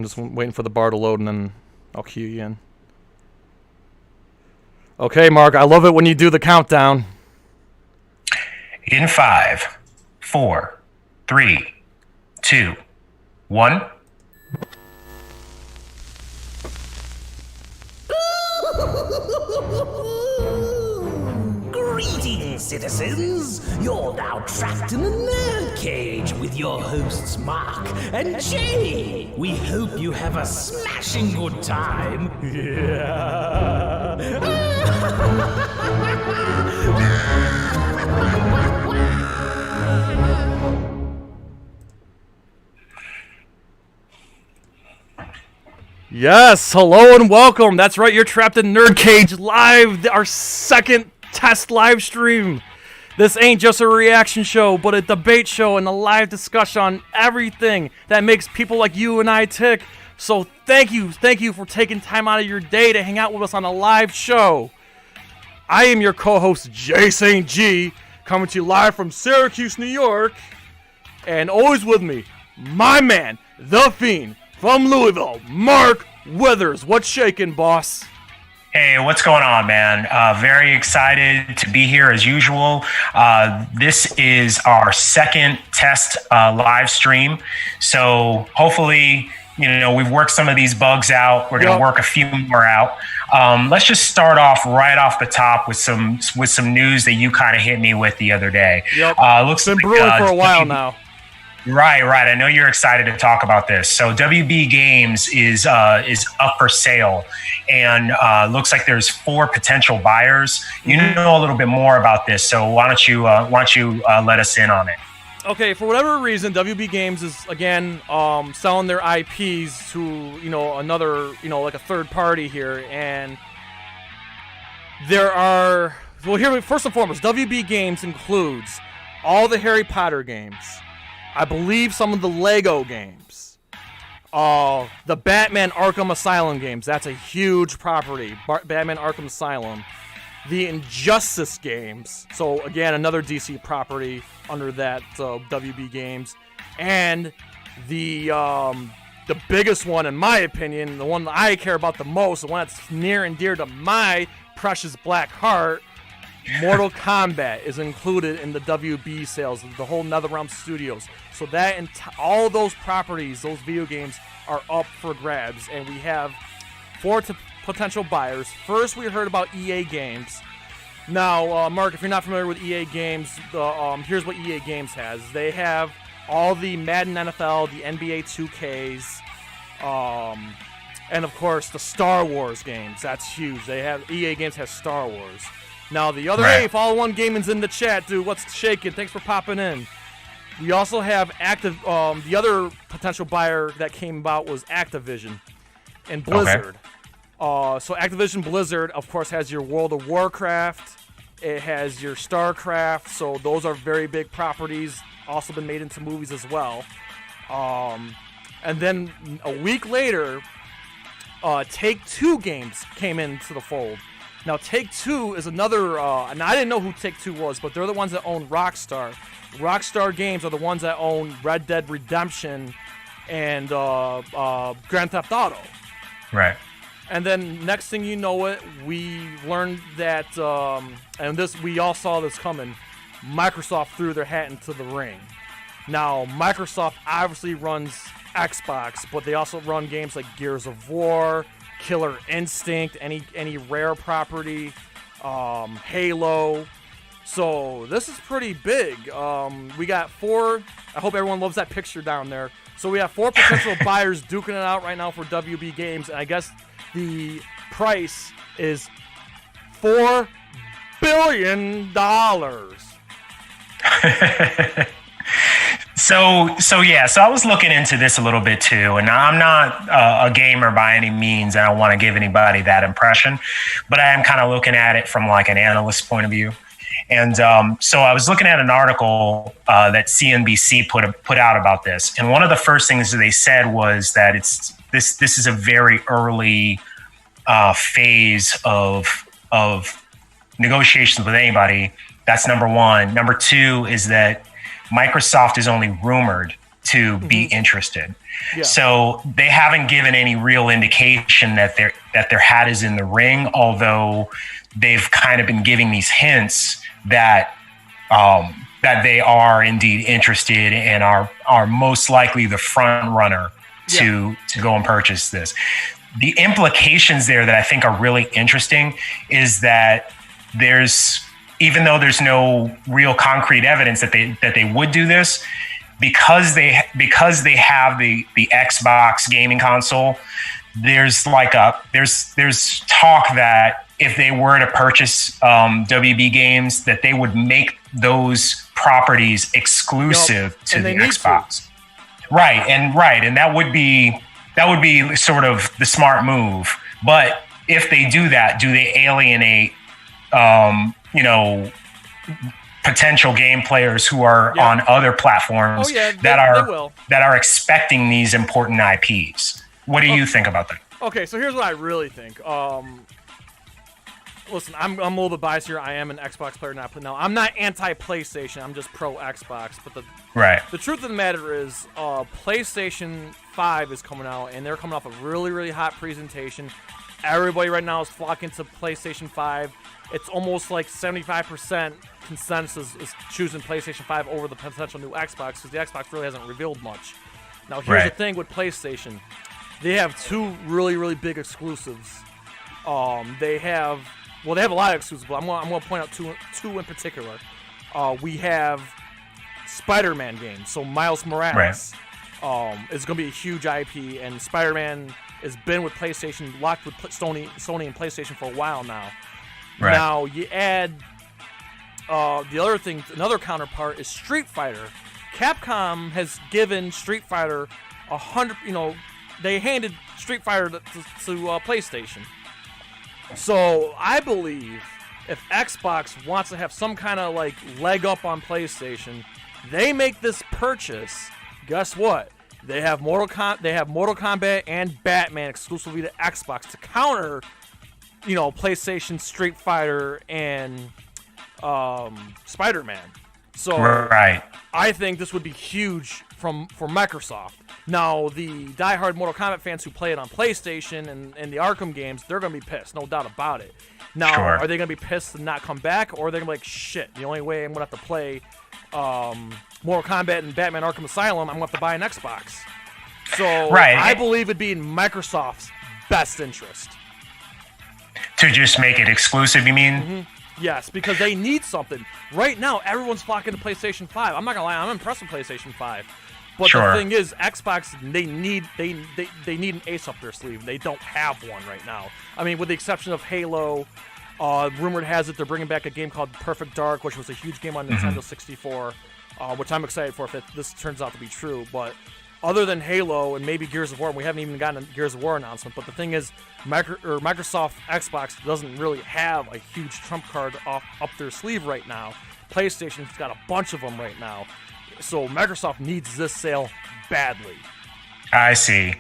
I'm just waiting for the bar to load, and then I'll cue you in. Okay, Mark, I love it when you do the countdown. In 5, 4, 3, 2, 1. Greetings, citizens! You're now trapped in the Nerd Cage with your hosts Mark and Jay. We hope you have a smashing good time. Yes, hello and welcome. That's right, you're trapped in NerdCage Live, our second test live stream. This ain't just a reaction show, but a debate show and a live discussion on everything that makes people like you and I tick. So thank you for taking time out of your day to hang out with us on a live show. I am your co-host, Jay St. G, coming to you live from Syracuse, New York. And always with me, my man, The Fiend, from Louisville, Mark Withers. What's shaking, boss? Hey, what's going on, man? Very excited to be here as usual. This is our second test live stream. So hopefully, we've worked some of these bugs out. We're going to work a few more out. Let's just start off right off the top with some news that you kind of hit me with the other day. Yep. Looks been like, brewing for a while now. Right. I know you're excited to talk about this. So WB Games is up for sale, and looks like there's 4 potential buyers. You know a little bit more about this, so why don't you let us in on it? Okay, for whatever reason, WB Games is again selling their IPs to another like a third party here, and there are first and foremost, WB Games includes all the Harry Potter games. I believe some of the Lego games, the Batman Arkham Asylum games. That's a huge property. Batman Arkham Asylum. The Injustice games. So again, another DC property under that WB Games. And the biggest one, in my opinion, the one that I care about the most, the one that's near and dear to my precious black heart, Mortal Kombat is included in the WB sales, the whole NetherRealm Studios. So that and all those properties, those video games, are up for grabs, and we have 4 potential buyers. First, we heard about EA Games. Now, Mark, if you're not familiar with EA Games, here's what EA Games has. They have all the Madden NFL, the NBA 2Ks, and of course the Star Wars games. That's huge. EA Games has Star Wars. Now, the other, hey, Follow One Gaming's in the chat, dude. What's shaking? Thanks for popping in. We also have the other potential buyer that came about was Activision and Blizzard. Okay. So Activision Blizzard, of course, has your World of Warcraft. It has your StarCraft. So those are very big properties. Also been made into movies as well. And then a week later, Take-Two games came into the fold. Now, Take-Two is another, and I didn't know who Take-Two was, but they're the ones that own Rockstar. Rockstar Games are the ones that own Red Dead Redemption and Grand Theft Auto. Right. And then next thing you know it, we learned that, and we all saw this coming, Microsoft threw their hat into the ring. Now, Microsoft obviously runs Xbox, but they also run games like Gears of War, Killer Instinct, any Rare property, Halo. So this is pretty big. We got 4. I hope everyone loves that picture down there. So we have 4 potential buyers duking it out right now for WB Games, and I guess the price is $4 billion. So I was looking into this a little bit too, and I'm not a gamer by any means. I don't want to give anybody that impression, but I am kind of looking at it from like an analyst point of view. And so I was looking at an article that CNBC put out about this, and one of the first things that they said was that this is a very early phase of negotiations with anybody. That's number one. Number two is that Microsoft is only rumored to be interested. Yeah. So they haven't given any real indication that their hat is in the ring, although they've kind of been giving these hints that that they are indeed interested and are most likely the front runner to go and purchase this. The implications there that I think are really interesting is that even though there's no real concrete evidence that they would do this, because they have the Xbox gaming console, there's talk that if they were to purchase WB Games, that they would make those properties exclusive to the Xbox. Right, and that would be sort of the smart move. But if they do that, do they alienate potential game players who are on other platforms that are expecting these important IPs? What do you think about that? Okay, so here's what I really think. Listen, I'm a little bit biased here. I am an Xbox player, I'm not anti-PlayStation. I'm just pro Xbox. But the truth of the matter is, PlayStation 5 is coming out, and they're coming off a really, really hot presentation. Everybody right now is flocking to PlayStation 5. It's almost like 75% consensus is choosing PlayStation 5 over the potential new Xbox, because the Xbox really hasn't revealed much. Now, here's the thing with PlayStation. They have two really, really big exclusives. They have a lot of exclusives, but I'm going to point out two in particular. We have Spider-Man games. So Miles Morales is going to be a huge IP, and Spider-Man has been with PlayStation, locked with Sony and PlayStation for a while now. Right. Now you add another counterpart is Street Fighter. Capcom has given Street Fighter 100. They handed Street Fighter to PlayStation. So I believe if Xbox wants to have some kind of like leg up on PlayStation, they make this purchase. Guess what? They have Mortal Kombat and Batman exclusively to Xbox to counter, PlayStation, Street Fighter, and Spider-Man. So I think this would be huge for Microsoft. Now, the diehard Mortal Kombat fans who play it on PlayStation and the Arkham games, they're going to be pissed, no doubt about it. Now, are they going to be pissed and not come back, or are they going to be like, shit, the only way I'm going to have to play Mortal Kombat and Batman Arkham Asylum, I'm going to have to buy an Xbox. So I believe it'd be in Microsoft's best interest. To just make it exclusive, you mean? Mm-hmm. Yes, because they need something. Right now, everyone's flocking to PlayStation 5. I'm not going to lie, I'm impressed with PlayStation 5. But the thing is, Xbox, they need an ace up their sleeve. They don't have one right now. I mean, with the exception of Halo, rumored has it they're bringing back a game called Perfect Dark, which was a huge game on Nintendo 64, which I'm excited for if this turns out to be true. But other than Halo and maybe Gears of War, and we haven't even gotten a Gears of War announcement, but the thing is, Microsoft Xbox doesn't really have a huge trump card up their sleeve right now. PlayStation's got a bunch of them right now. So Microsoft needs this sale badly. I see.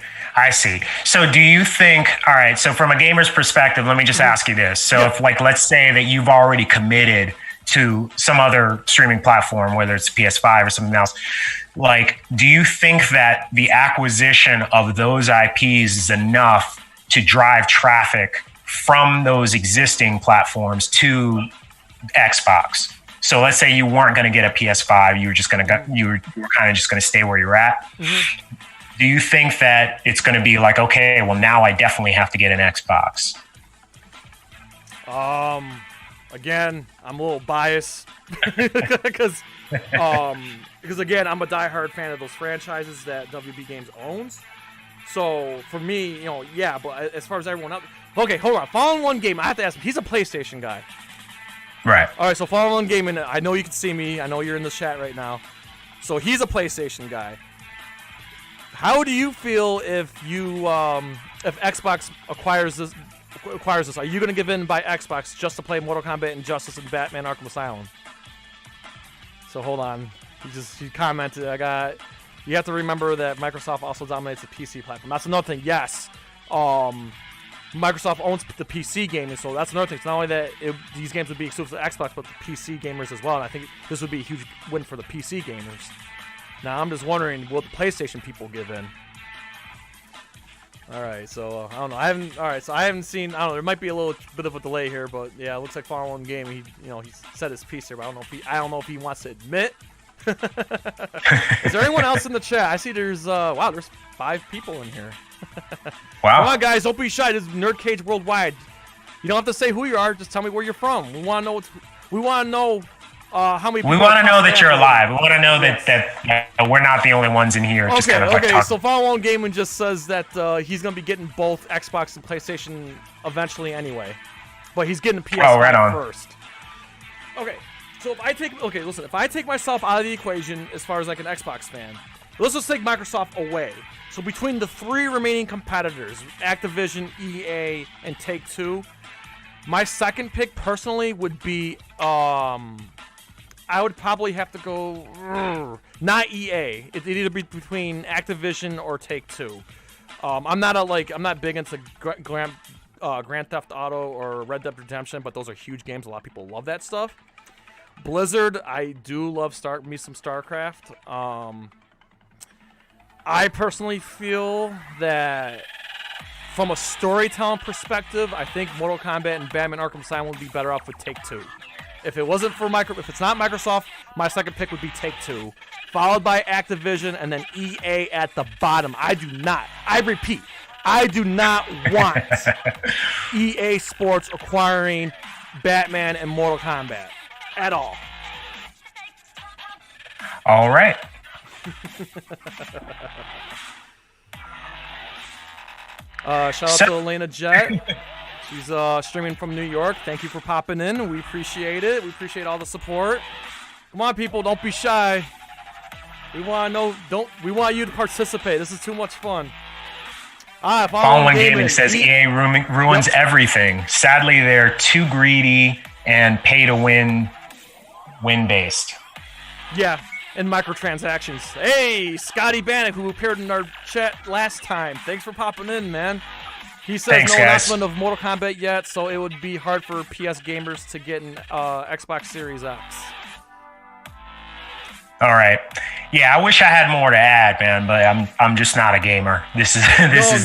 So do you think, all right, so from a gamer's perspective, let me just ask you this. So if let's say that you've already committed to some other streaming platform, whether it's PS5 or something else, do you think that the acquisition of those IPs is enough to drive traffic from those existing platforms to Xbox? So let's say you weren't going to get a PS5, you were kind of just going to stay where you're at. Mm-hmm. Do you think that it's going to be like, okay, well now I definitely have to get an Xbox? Again, I'm a little biased because again, I'm a diehard fan of those franchises that WB Games owns. So for me, but as far as everyone else, okay, hold on. Fallen One Game, I have to ask him. He's a PlayStation guy. Right. All right, so Fallen One Game, and I know you can see me. I know you're in the chat right now. So he's a PlayStation guy. How do you feel if Xbox acquires this? Are you going to give in by Xbox just to play Mortal Kombat Injustice and Batman Arkham Asylum? So hold on. He commented. You have to remember that Microsoft also dominates the PC platform. That's another thing. Yes. Microsoft owns the PC gaming, so that's another thing. It's not only that these games would be exclusive to Xbox, but the PC gamers as well. And I think this would be a huge win for the PC gamers. Now I'm just wondering, will the PlayStation people give in? All right, so I don't know. I haven't seen. I don't know. There might be a little bit of a delay here, but yeah, it looks like Final One Game. He said his piece here, but I don't know if he wants to admit. Is there anyone else in the chat? I see there's there's 5 people in here. Wow. Come on, guys, don't be shy. This is NerdCage Worldwide. You don't have to say who you are. Just tell me where you're from. We want to know. We want to know how many. We want to know that you're alive. We want to know that we're not the only ones in here. Just kind of okay. So Final One Gaming just says that he's gonna be getting both Xbox and PlayStation eventually anyway, but he's getting a PS5 first. Okay. So if I take myself out of the equation as far as like an Xbox fan, let's just take Microsoft away. So between the 3 remaining competitors, Activision, EA, and Take-Two, my second pick personally would be I would probably have to go not EA. It'd either be between Activision or Take-Two. I'm not big into Grand Theft Auto or Red Dead Redemption, but those are huge games. A lot of people love that stuff. Blizzard, I do love some StarCraft. I personally feel that from a storytelling perspective, I think Mortal Kombat and Batman Arkham Asylum would be better off with Take-Two. If it's not Microsoft, my second pick would be Take-Two, followed by Activision, and then EA at the bottom. I do not want EA Sports acquiring Batman and Mortal Kombat at all. All right. Shout out to Elena Jett. She's streaming from New York. Thank you for popping in. We appreciate it. We appreciate all the support. Come on, people, don't be shy. We want to know. We want you to participate. This is too much fun. Final One Gaming says EA ruins everything. Sadly, they're too greedy and pay to win based. Yeah, and microtransactions. Hey, Scotty Bannock, who appeared in our chat last time. Thanks for popping in, man. He says no announcement of Mortal Kombat yet, so it would be hard for PS gamers to get an Xbox Series X. All right. Yeah, I wish I had more to add, man, but I'm just not a gamer. This is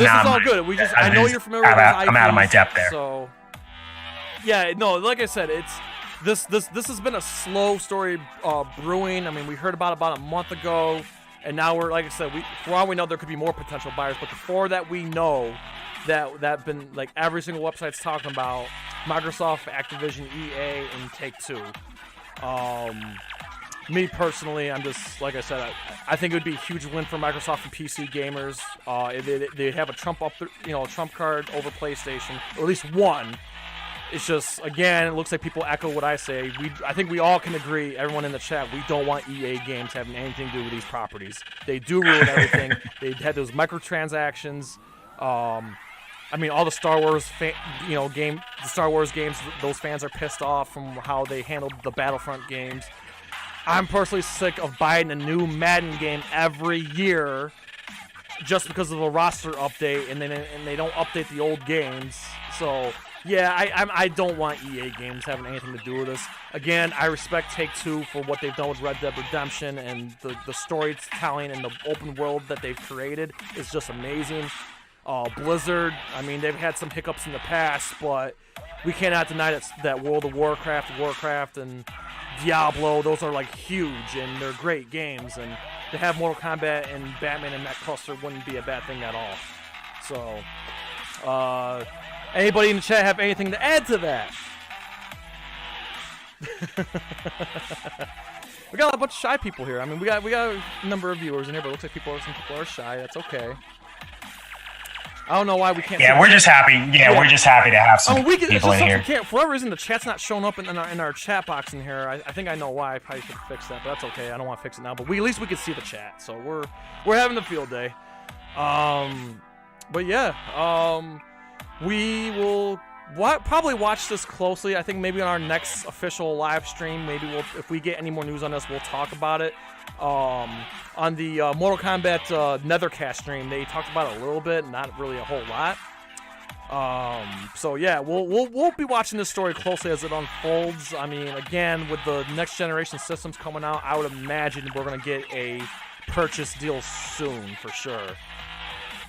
all good. I know you're familiar with IPs, I'm out of my depth there. So yeah, no, like I said, it's this has been a slow story brewing. I mean, we heard about a month ago, and now we're, like I said, for all we know, there could be more potential buyers, but the 4 that we know that been, like, every single website's talking about: Microsoft, Activision, EA, and Take-Two. Me personally, I'm just, like I said, I think it would be a huge win for Microsoft and PC gamers. They'd have a trump card over PlayStation, or at least one. It's just, again, it looks like people echo what I say. I think we all can agree, everyone in the chat, we don't want EA games having anything to do with these properties. They do ruin everything. They had those microtransactions. I mean, all the Star Wars games, those fans are pissed off from how they handled the Battlefront games. I'm personally sick of buying a new Madden game every year just because of a roster update, and they don't update the old games. So yeah, I don't want EA games having anything to do with this. Again, I respect Take-Two for what they've done with Red Dead Redemption, and the storytelling and the open world that they've created is just amazing. Blizzard, I mean, they've had some hiccups in the past, but we cannot deny that World of Warcraft, and Diablo, those are, like, huge, and they're great games, and to have Mortal Kombat and Batman in that cluster wouldn't be a bad thing at all. So, anybody in the chat have anything to add to that? We got a bunch of shy people here. I mean, we got a number of viewers in here, but it looks like some people are shy. That's okay. I don't know why we can't. Yeah, we're just happy. Yeah, we're just happy to have some people in here. For whatever reason, the chat's not showing up in our chat box in here. I think I know why. I probably should fix that, but that's okay. I don't want to fix it now. But at least we can see the chat, so we're having a field day. But yeah, we will probably watch this closely. I think maybe on our next official live stream, maybe if we get any more news on this, we'll talk about it. On the Mortal Kombat Nethercast stream, they talked about it a little bit, not really a whole lot. So yeah, we'll be watching this story closely as it unfolds. I mean, again, with the next generation systems coming out, I would imagine we're gonna get a purchase deal soon for sure.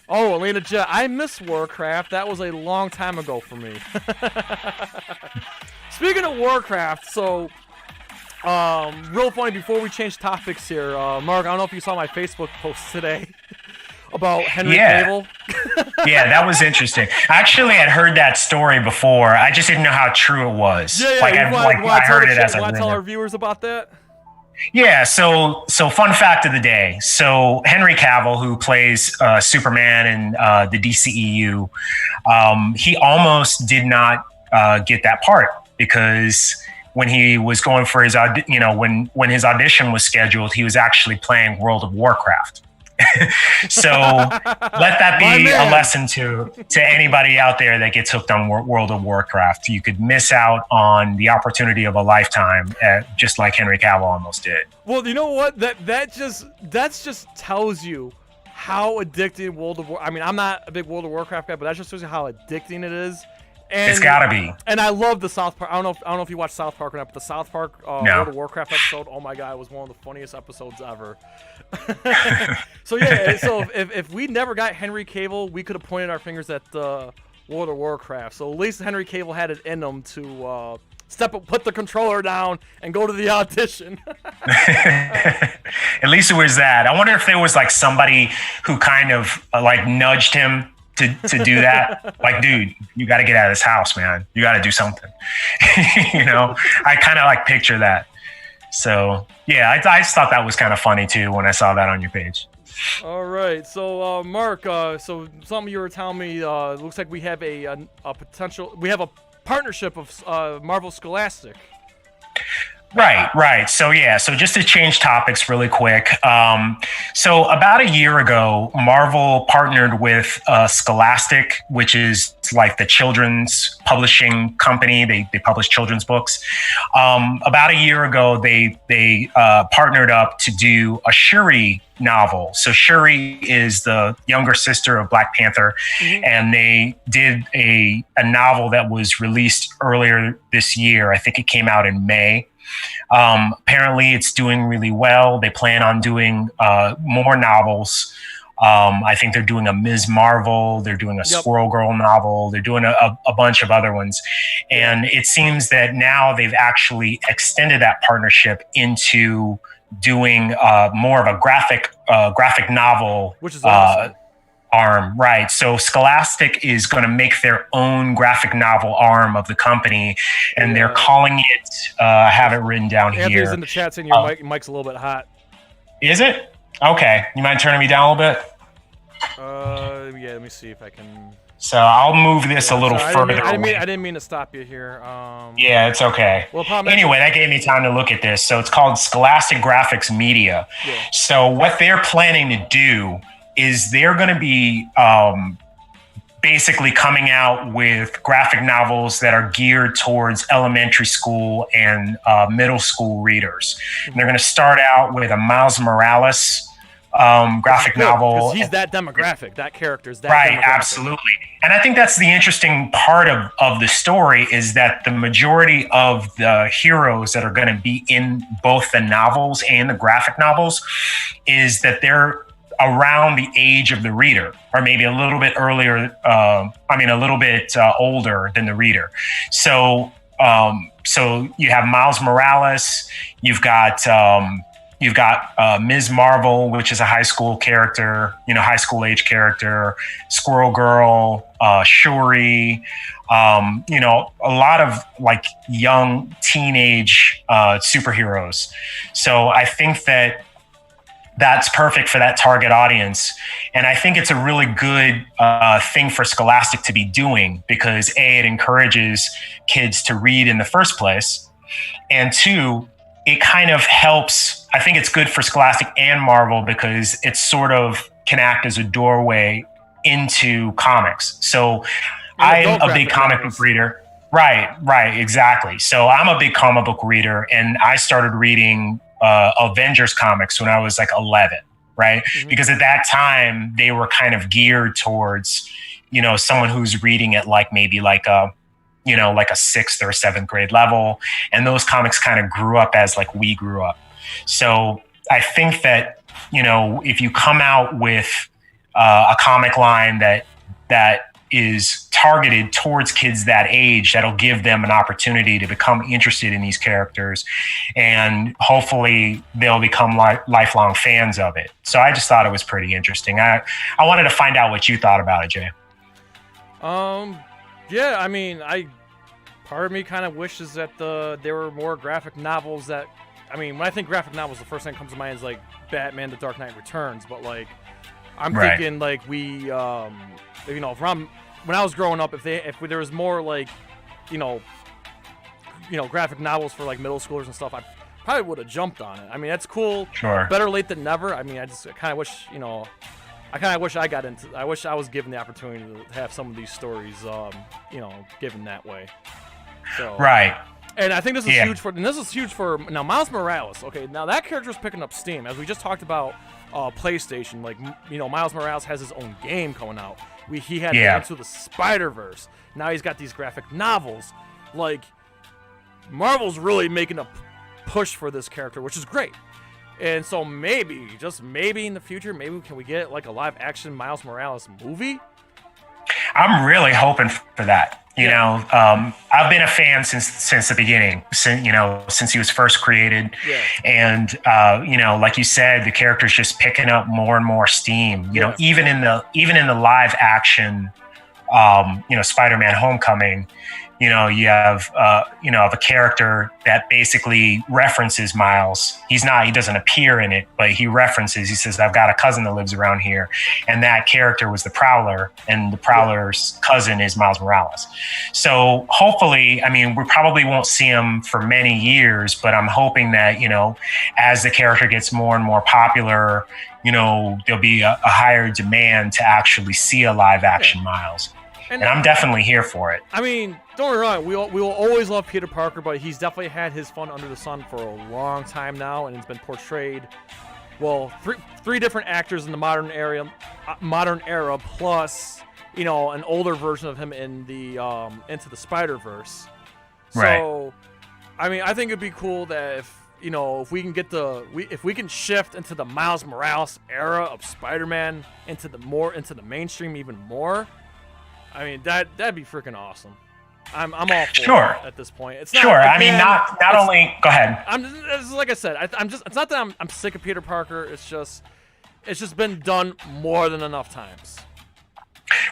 Oh, Elena Jet, I miss Warcraft. That was a long time ago for me. Speaking of Warcraft, so real funny, before we change topics here, Mark, I don't know if you saw my Facebook post today about Henry Cavill. Yeah, that was interesting. I actually had heard that story before. I just didn't know how true it was. Yeah, I heard it as a rumor. Want to tell our viewers about that? Yeah, so fun fact of the day. So Henry Cavill, who plays Superman in the DCEU, he almost did not get that part because when he was going for his, when his audition was scheduled, he was actually playing World of Warcraft. So let that be a lesson to anybody out there that gets hooked on World of Warcraft. You could miss out on the opportunity of a lifetime, just like Henry Cavill almost did. Well, you know what? That just tells you how addicting World of War. I mean, I'm not a big World of Warcraft guy, but that just shows you how addicting it is. And, it's gotta be. And I love the South Park. I don't know if you watch South Park or not, but the South Park World of Warcraft episode. Oh my god, it was one of the funniest episodes ever. So yeah, so if we never got Henry Cavill, we could have pointed our fingers at World of Warcraft. So at least Henry Cavill had it in him to step up, put the controller down, and go to the audition. At least it was that. I wonder if there was like somebody who kind of like nudged him to do that. Like, dude, you got to get out of this house, man. You got to do something. I kind of like picture that. So yeah, I just thought that was kind of funny too when I saw that on your page. All right, so Mark, so something you were telling me, it looks like we have a partnership of Marvel Scholastic. Right. So just to change topics really quick. So about a year ago, Marvel partnered with Scholastic, which is like the children's publishing company. They publish children's books. About a year ago, they partnered up to do a Shuri novel. So Shuri is the younger sister of Black Panther, and they did a novel that was released earlier this year. I think it came out in May. Apparently it's doing really well. They plan on doing more novels. I think they're doing a Ms. Marvel. They're doing a Squirrel Girl novel. They're doing a bunch of other ones. And it seems that now they've actually extended that partnership into doing more of a graphic novel, which is awesome. Arm, right? So Scholastic is going to make their own graphic novel arm of the company, and they're calling it. I have it written down here. Anthony's in the chat saying your mic's a little bit hot. Is it? Okay. You mind turning me down a little bit? Yeah. Let me see if I can. So I'll move this a little further. I didn't mean to stop you here. Yeah, it's okay. Well, anyway, that gave me time to look at this. So it's called Scholastic Graphics Media. Yeah. So what they're planning to do is they're going to be basically coming out with graphic novels that are geared towards elementary school and middle school readers. And they're going to start out with a Miles Morales graphic novel. He's that demographic. That character's that right, demographic. Absolutely. And I think that's the interesting part of the story is that the majority of the heroes that are going to be in both the novels and the graphic novels is that they're around the age of the reader, or maybe a little bit earlier. A little bit older than the reader. So you have Miles Morales. You've got Ms. Marvel, which is a high school character, high school age character. Squirrel Girl, Shuri. A lot of like young teenage superheroes. So I think that's perfect for that target audience. And I think it's a really good thing for Scholastic to be doing because A, it encourages kids to read in the first place. And two, it kind of helps. I think it's good for Scholastic and Marvel because it sort of can act as a doorway into comics. So I'm a big comic book reader. Right, exactly. So I'm a big comic book reader and I started reading Avengers comics when I was like 11, right? Mm-hmm. Because at that time they were kind of geared towards, someone who's reading at like maybe like a 6th or 7th grade level. And those comics kind of grew up as like we grew up. So I think that if you come out with a comic line that is targeted towards kids that age, that'll give them an opportunity to become interested in these characters, and hopefully they'll become lifelong fans of it. So I just thought it was pretty interesting. I wanted to find out what you thought about it, Jay. Yeah, I mean, part of me kind of wishes that there were more graphic novels that, I mean, when I think graphic novels, the first thing that comes to mind is like Batman: The Dark Knight Returns, but like I'm thinking like when I was growing up, if there was more like, graphic novels for like middle schoolers and stuff, I probably would have jumped on it. I mean, that's cool. Sure. Better late than never. I mean, I kind of wish, I wish I was given the opportunity to have some of these stories, given that way. So, right. And I think this is huge for now Miles Morales. Okay, now that character is picking up steam, as we just talked about. PlayStation, like, Miles Morales has his own game coming out. He had Into the Spider-Verse. Now he's got these graphic novels. Like, Marvel's really making a push for this character, which is great. And so maybe, just maybe in the future, can we get like a live action Miles Morales movie? I'm really hoping for that. I've been a fan since the beginning, since he was first created. Yeah. And, like you said, the character's just picking up more and more steam, even in the live action, Spider-Man Homecoming, you have a character that basically references Miles. He doesn't appear in it, but he says, I've got a cousin that lives around here. And that character was the Prowler, and the Prowler's cousin is Miles Morales. So hopefully, I mean, we probably won't see him for many years, but I'm hoping that, as the character gets more and more popular, there'll be a higher demand to actually see a live action Miles. And I'm definitely here for it. I mean, don't get me wrong, we will always love Peter Parker, but he's definitely had his fun under the sun for a long time now, and it's been portrayed, three different actors in the modern era, plus, an older version of him in the Into the Spider-Verse. So, right. I mean, I think it'd be cool that if we can if we can shift into the Miles Morales era of Spider-Man into the mainstream even more. I mean, that'd be freaking awesome. I'm all for it at this point. It's not, I mean, not only. Go ahead. It's like I said. It's not that I'm sick of Peter Parker. It's just been done more than enough times.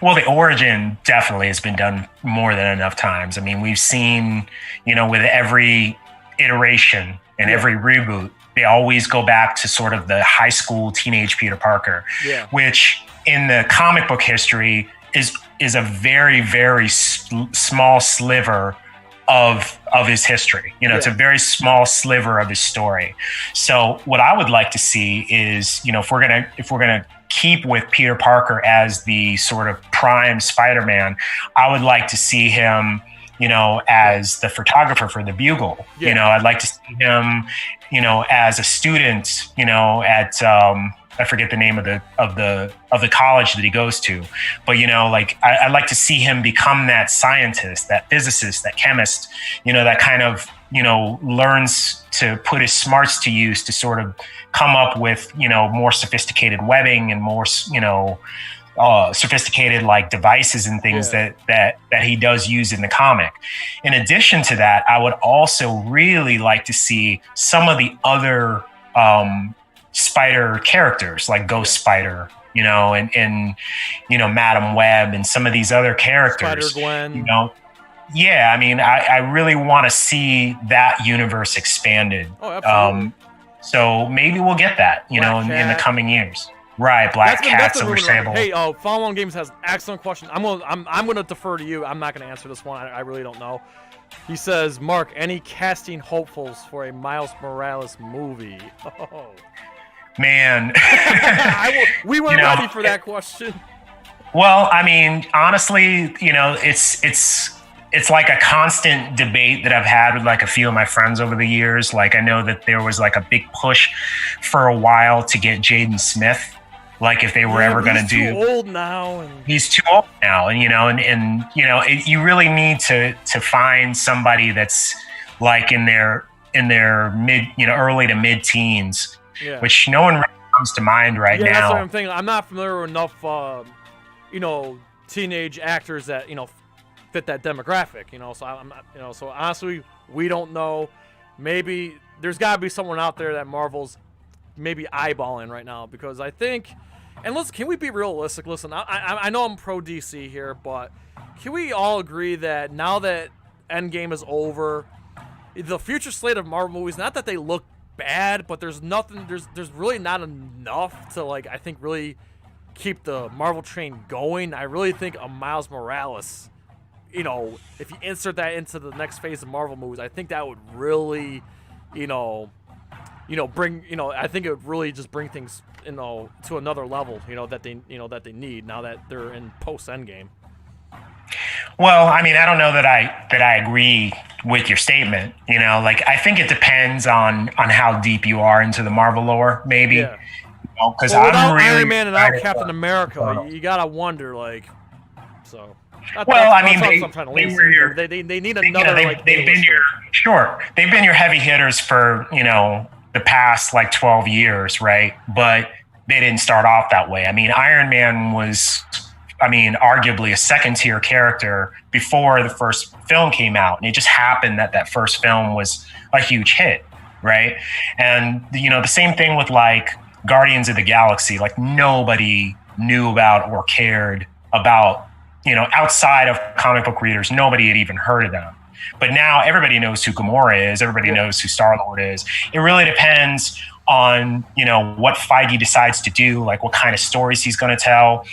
Well, the origin definitely has been done more than enough times. I mean, we've seen, with every iteration and every reboot, they always go back to sort of the high school teenage Peter Parker, which in the comic book history is a very, very small sliver of his history. It's a very small sliver of his story. So what I would like to see is, if we're gonna keep with Peter Parker as the sort of prime Spider-Man, I would like to see him, as the photographer for the Bugle. I'd like to see him, as a student, at I forget the name of the college that he goes to, but I'd like to see him become that scientist, that physicist, that chemist, that kind of learns to put his smarts to use to sort of come up with more sophisticated webbing and more sophisticated like devices and things that he does use in the comic. In addition to that, I would also really like to see some of the other Spider characters like Ghost Spider, and Madam Web and some of these other characters. Spider-Gwen. I mean, I really want to see that universe expanded. Oh, absolutely. So maybe we'll get that, in the coming years. Right, Black Cat, Silver Sable. Hey, Follow On Games has an excellent question. I'm gonna defer to you. I'm not gonna answer this one. I really don't know. He says, Mark, any casting hopefuls for a Miles Morales movie? Oh. Man. We weren't ready for that question. Well, I mean, honestly, it's like a constant debate that I've had with like a few of my friends over the years. Like, I know that there was like a big push for a while to get Jaden Smith. Like, if they were ever going to do. He's too old now. He's too old now, and you really need to find somebody that's like in their mid, early to mid teens. Yeah. Which no one really comes to mind right yeah, now. that's what I'm thinking. I'm not familiar with enough, teenage actors that fit that demographic. So I'm not, so honestly, we don't know. Maybe there's got to be someone out there that Marvel's maybe eyeballing right now, because I think, and can we be realistic? Listen, I know I'm pro DC here, but can we all agree that now that Endgame is over, the future slate of Marvel movies, not that they look bad, but there's really not enough to, I think, really keep the Marvel train going. I really think a Miles Morales, if you insert that into the next phase of Marvel movies, I think that would really, bring, I think it would really just bring things, to another level, that they need now that they're in post Endgame. Well, I mean, I don't know that I agree with your statement. I think it depends on how deep you are into the Marvel lore, maybe. Yeah. Because without Iron Man and without Captain America, you gotta wonder, so. Well, I mean, they need another. They've been your heavy hitters for the past 12 years, right? But they didn't start off that way. I mean, Iron Man was, arguably a second tier character before the first film came out, and it just happened that first film was a huge hit, right? And the same thing with Guardians of the Galaxy. Nobody knew about or cared about. Outside of comic book readers, nobody had even heard of them. But now everybody knows who Gamora is. Everybody knows who Star-Lord is. It really depends on, what Feige decides to do, what kind of stories he's going to tell.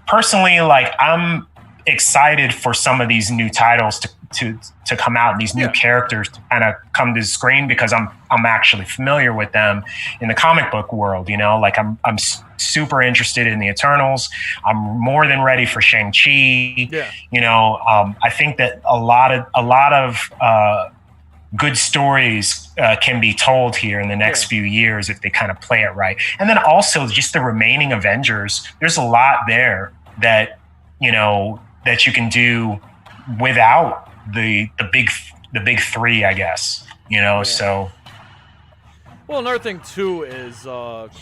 Personally, I'm excited for some of these new titles to come out, and these new characters to kind of come to the screen, because I'm actually familiar with them in the comic book world. I'm super interested in the Eternals. I'm more than ready for Shang-Chi. Yeah. I think that a lot of good stories can be told here in the next few years if they kind of play it right. And then also just the remaining Avengers. There's a lot there that that you can do without the big three, I guess. So. Well, another thing too is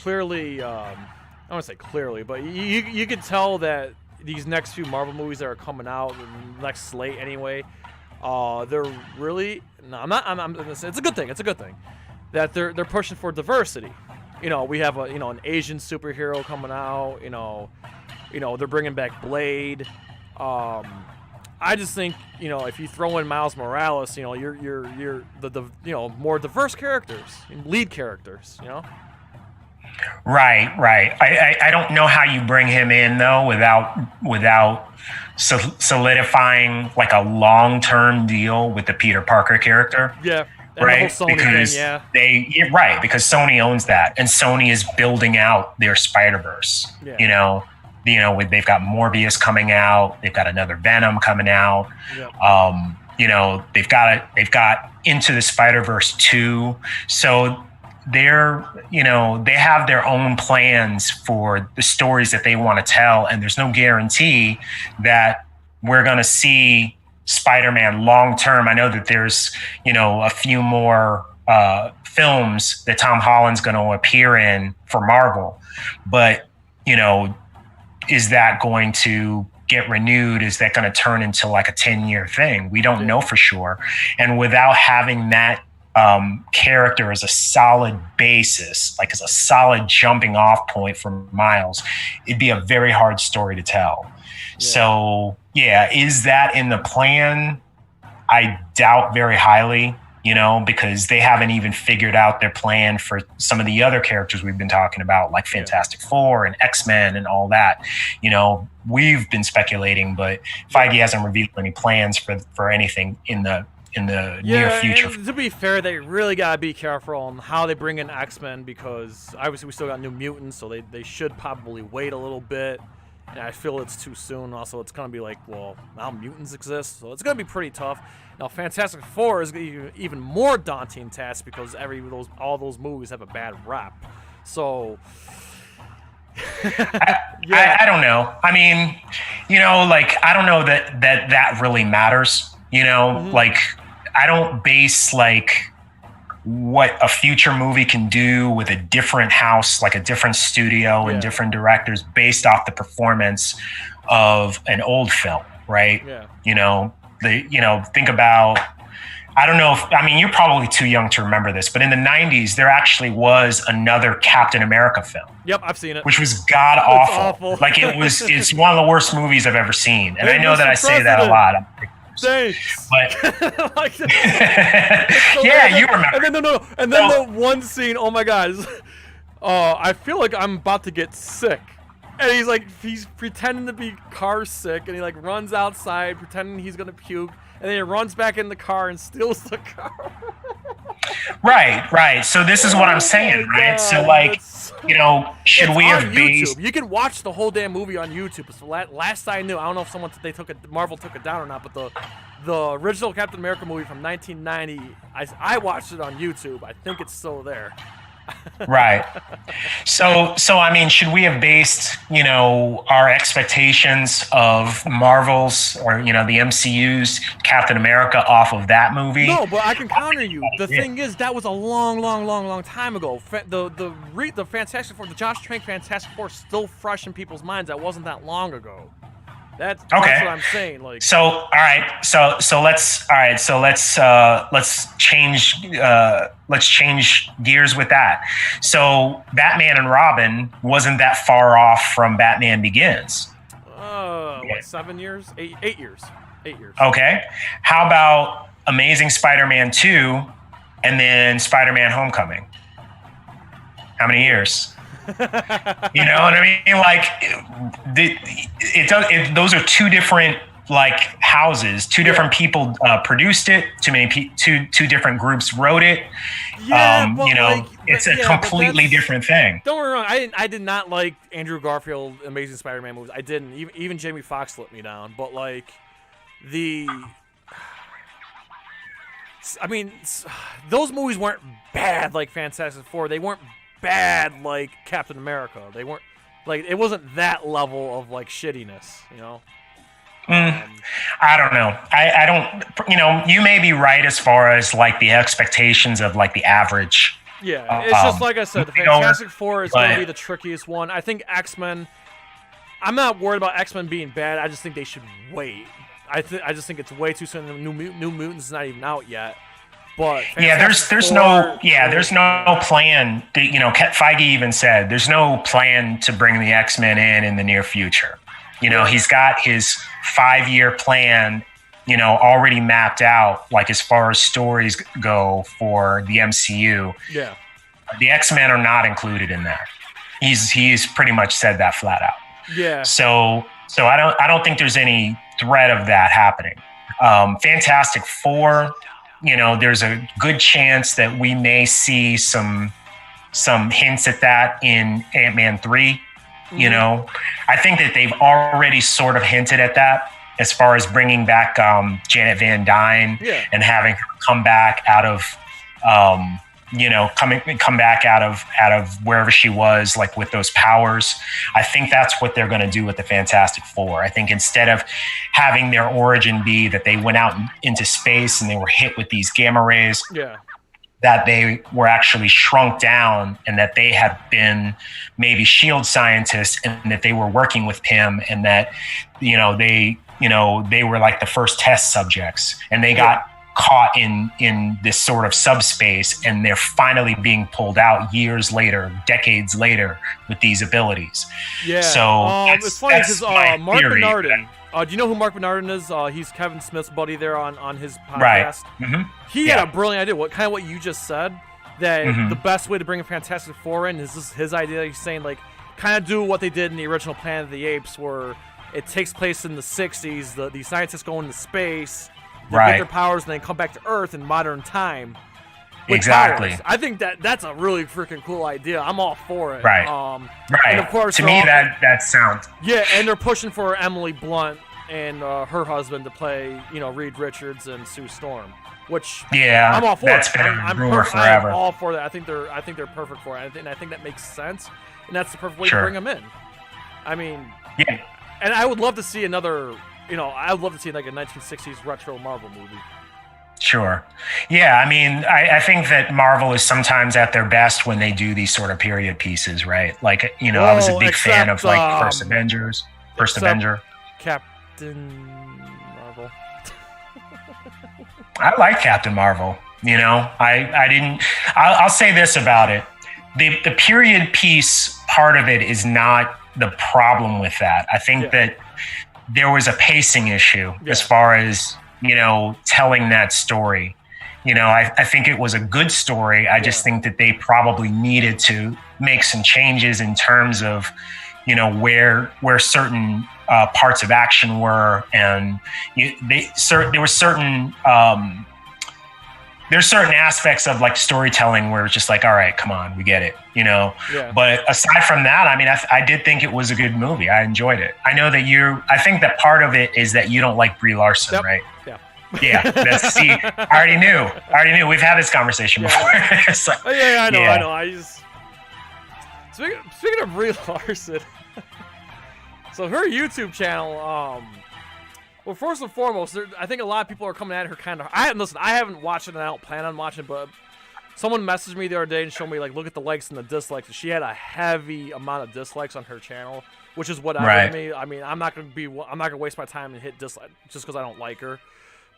clearly. I don't want to say clearly, but you could tell that these next few Marvel movies that are coming out, the next slate anyway, they're really it's a good thing. It's a good thing that they're pushing for diversity. We have an Asian superhero coming out. They're bringing back Blade. I just think if you throw in Miles Morales, you're the more diverse characters, lead characters. Right. I don't know how you bring him in though without solidifying a long-term deal with the Peter Parker character. Yeah. Right. The whole Sony thing, yeah. Because Sony owns that, and Sony is building out their Spider-Verse. Yeah. They've got Morbius coming out. They've got another Venom coming out. Yeah. They've got Into the Spider-Verse 2. So they have their own plans for the stories that they want to tell, and there's no guarantee that we're going to see Spider-Man long term. I know that there's a few more films that Tom Holland's going to appear in for Marvel, but is that going to get renewed? Is that going to turn into a 10-year thing? We don't know for sure. And without having that character as a solid basis, as a solid jumping off point for Miles, it'd be a very hard story to tell. Yeah. So is that in the plan? I doubt very highly, because they haven't even figured out their plan for some of the other characters we've been talking about, like Fantastic Four and X-Men and all that. We've been speculating, but Feige hasn't revealed any plans for anything in the near future. And to be fair, they really gotta be careful on how they bring in X-Men, because obviously we still got New Mutants, so they should probably wait a little bit. And I feel it's too soon. Also, it's gonna be now mutants exist, so it's gonna be pretty tough. Now, Fantastic Four is even more daunting task, because all those movies have a bad rap. So. I don't know. I mean, I don't know that really matters. Mm-hmm. I don't base what a future movie can do with a different house, like a different studio and different directors based off the performance of an old film, right? Yeah. Think about, I don't know you're probably too young to remember this, but in the 90s, there actually was another Captain America film. Yep, I've seen it. Which was god awful. Like it's one of the worst movies I've ever seen. And I know that I say that a lot. Thanks. But like, yeah, you remember. And then the one scene, oh my God. I feel like I'm about to get sick. And he's pretending to be car sick, and he like runs outside pretending he's gonna puke, and then he runs back in the car and steals the car. Right. So this is what I'm saying, right? So like, should we have based? You can watch the whole damn movie on YouTube. So last I knew, I don't know if Marvel took it down or not, but the original Captain America movie from 1990, I watched it on YouTube. I think it's still there. Right. So should we have based, our expectations of Marvel's or, the MCU's Captain America off of that movie? No, but I can counter you. The thing is, that was a long time ago. The Fantastic Four, the Josh Trank Fantastic Four is still fresh in people's minds. That wasn't that long ago. That's what I'm saying. Like, so all right, so let's change gears with that. So Batman and Robin wasn't that far off from Batman Begins. 7 years? 8 years. 8 years. Okay. How about Amazing Spider-Man 2 and then Spider-Man Homecoming? How many years? You know what I mean? Like, those are two different like houses. Two different people produced it. Two different groups wrote it. Yeah, it's a completely different thing. Don't get me wrong. I did not like Andrew Garfield Amazing Spider-Man movies. I didn't. Even Jamie Foxx let me down. But like those movies weren't bad like Fantastic Four. They weren't bad like Captain America. They weren't like, it wasn't that level of like shittiness, I don't know. I don't, you may be right as far as like the expectations of like the average. Yeah, it's just like I said, the Fantastic Four is going to be the trickiest one. I think X-Men, I'm not worried about X-Men being bad. I just think they should wait. I just think it's way too soon. New Mutants is not even out yet. But there's no plan. Feige even said there's no plan to bring the X-Men in the near future. He's got his 5-year plan, already mapped out, like as far as stories go for the MCU. Yeah, the X-Men are not included in that. He's pretty much said that flat out. Yeah. So I don't think there's any threat of that happening. Fantastic Four. There's a good chance that we may see some hints at that in Ant-Man 3. I think that they've already sort of hinted at that as far as bringing back Janet Van Dyne and having her come back out of come back out of wherever she was, like with those powers. I think that's what they're going to do with the Fantastic Four. I think instead of having their origin be that they went out into space and they were hit with these gamma rays, that they were actually shrunk down and that they had been maybe SHIELD scientists and that they were working with Pym and that, they were like the first test subjects and they got caught in this sort of subspace and they're finally being pulled out years later, decades later with these abilities. Yeah. So it's funny because Mark Bernardin, do you know who Mark Bernardin is? He's Kevin Smith's buddy there on his podcast. Right. Mm-hmm. He had a brilliant idea. What you just said, that the best way to bring a Fantastic Four in is his idea. He's saying like kind of do what they did in the original Planet of the Apes, where it takes place in the 60s. The scientists go into space. They get their powers and then come back to Earth in modern time. Exactly. Powers. I think that's a really freaking cool idea. I'm all for it. Right. Right. And of course, to me, that sounds. Yeah, and they're pushing for Emily Blunt and her husband to play, Reed Richards and Sue Storm. Which I'm all for. That's been a rumor forever. I'm all for that. I think they're perfect for it. And I think that makes sense, and that's the perfect way to bring them in. I mean, and I would love to see another. I would love to see like a 1960s retro Marvel movie. Sure. Yeah, I mean, I think that Marvel is sometimes at their best when they do these sort of period pieces, right? Like, I was a big fan of like First Avenger. Captain Marvel. I like Captain Marvel. I didn't. I'll say this about it: the period piece part of it is not the problem with that. I think that there was a pacing issue as far as telling that story. I think it was a good story. I just think that they probably needed to make some changes in terms of, where certain parts of action were, and there's certain aspects of like storytelling where it's just like, all right, come on, we get it, But aside from that, I mean, I did think it was a good movie. I enjoyed it. I know that I think that part of it is that you don't like Brie Larson, right? Yeah. I already knew. We've had this conversation before. So, I know. I just speaking of Brie Larson. So her YouTube channel, well, first and foremost, I think a lot of people are coming at her kind of. I haven't watched it, and I don't plan on watching it. But someone messaged me the other day and showed me like, look at the likes and the dislikes. She had a heavy amount of dislikes on her channel, which is what I mean. I mean, I'm not gonna waste my time and hit dislike just because I don't like her.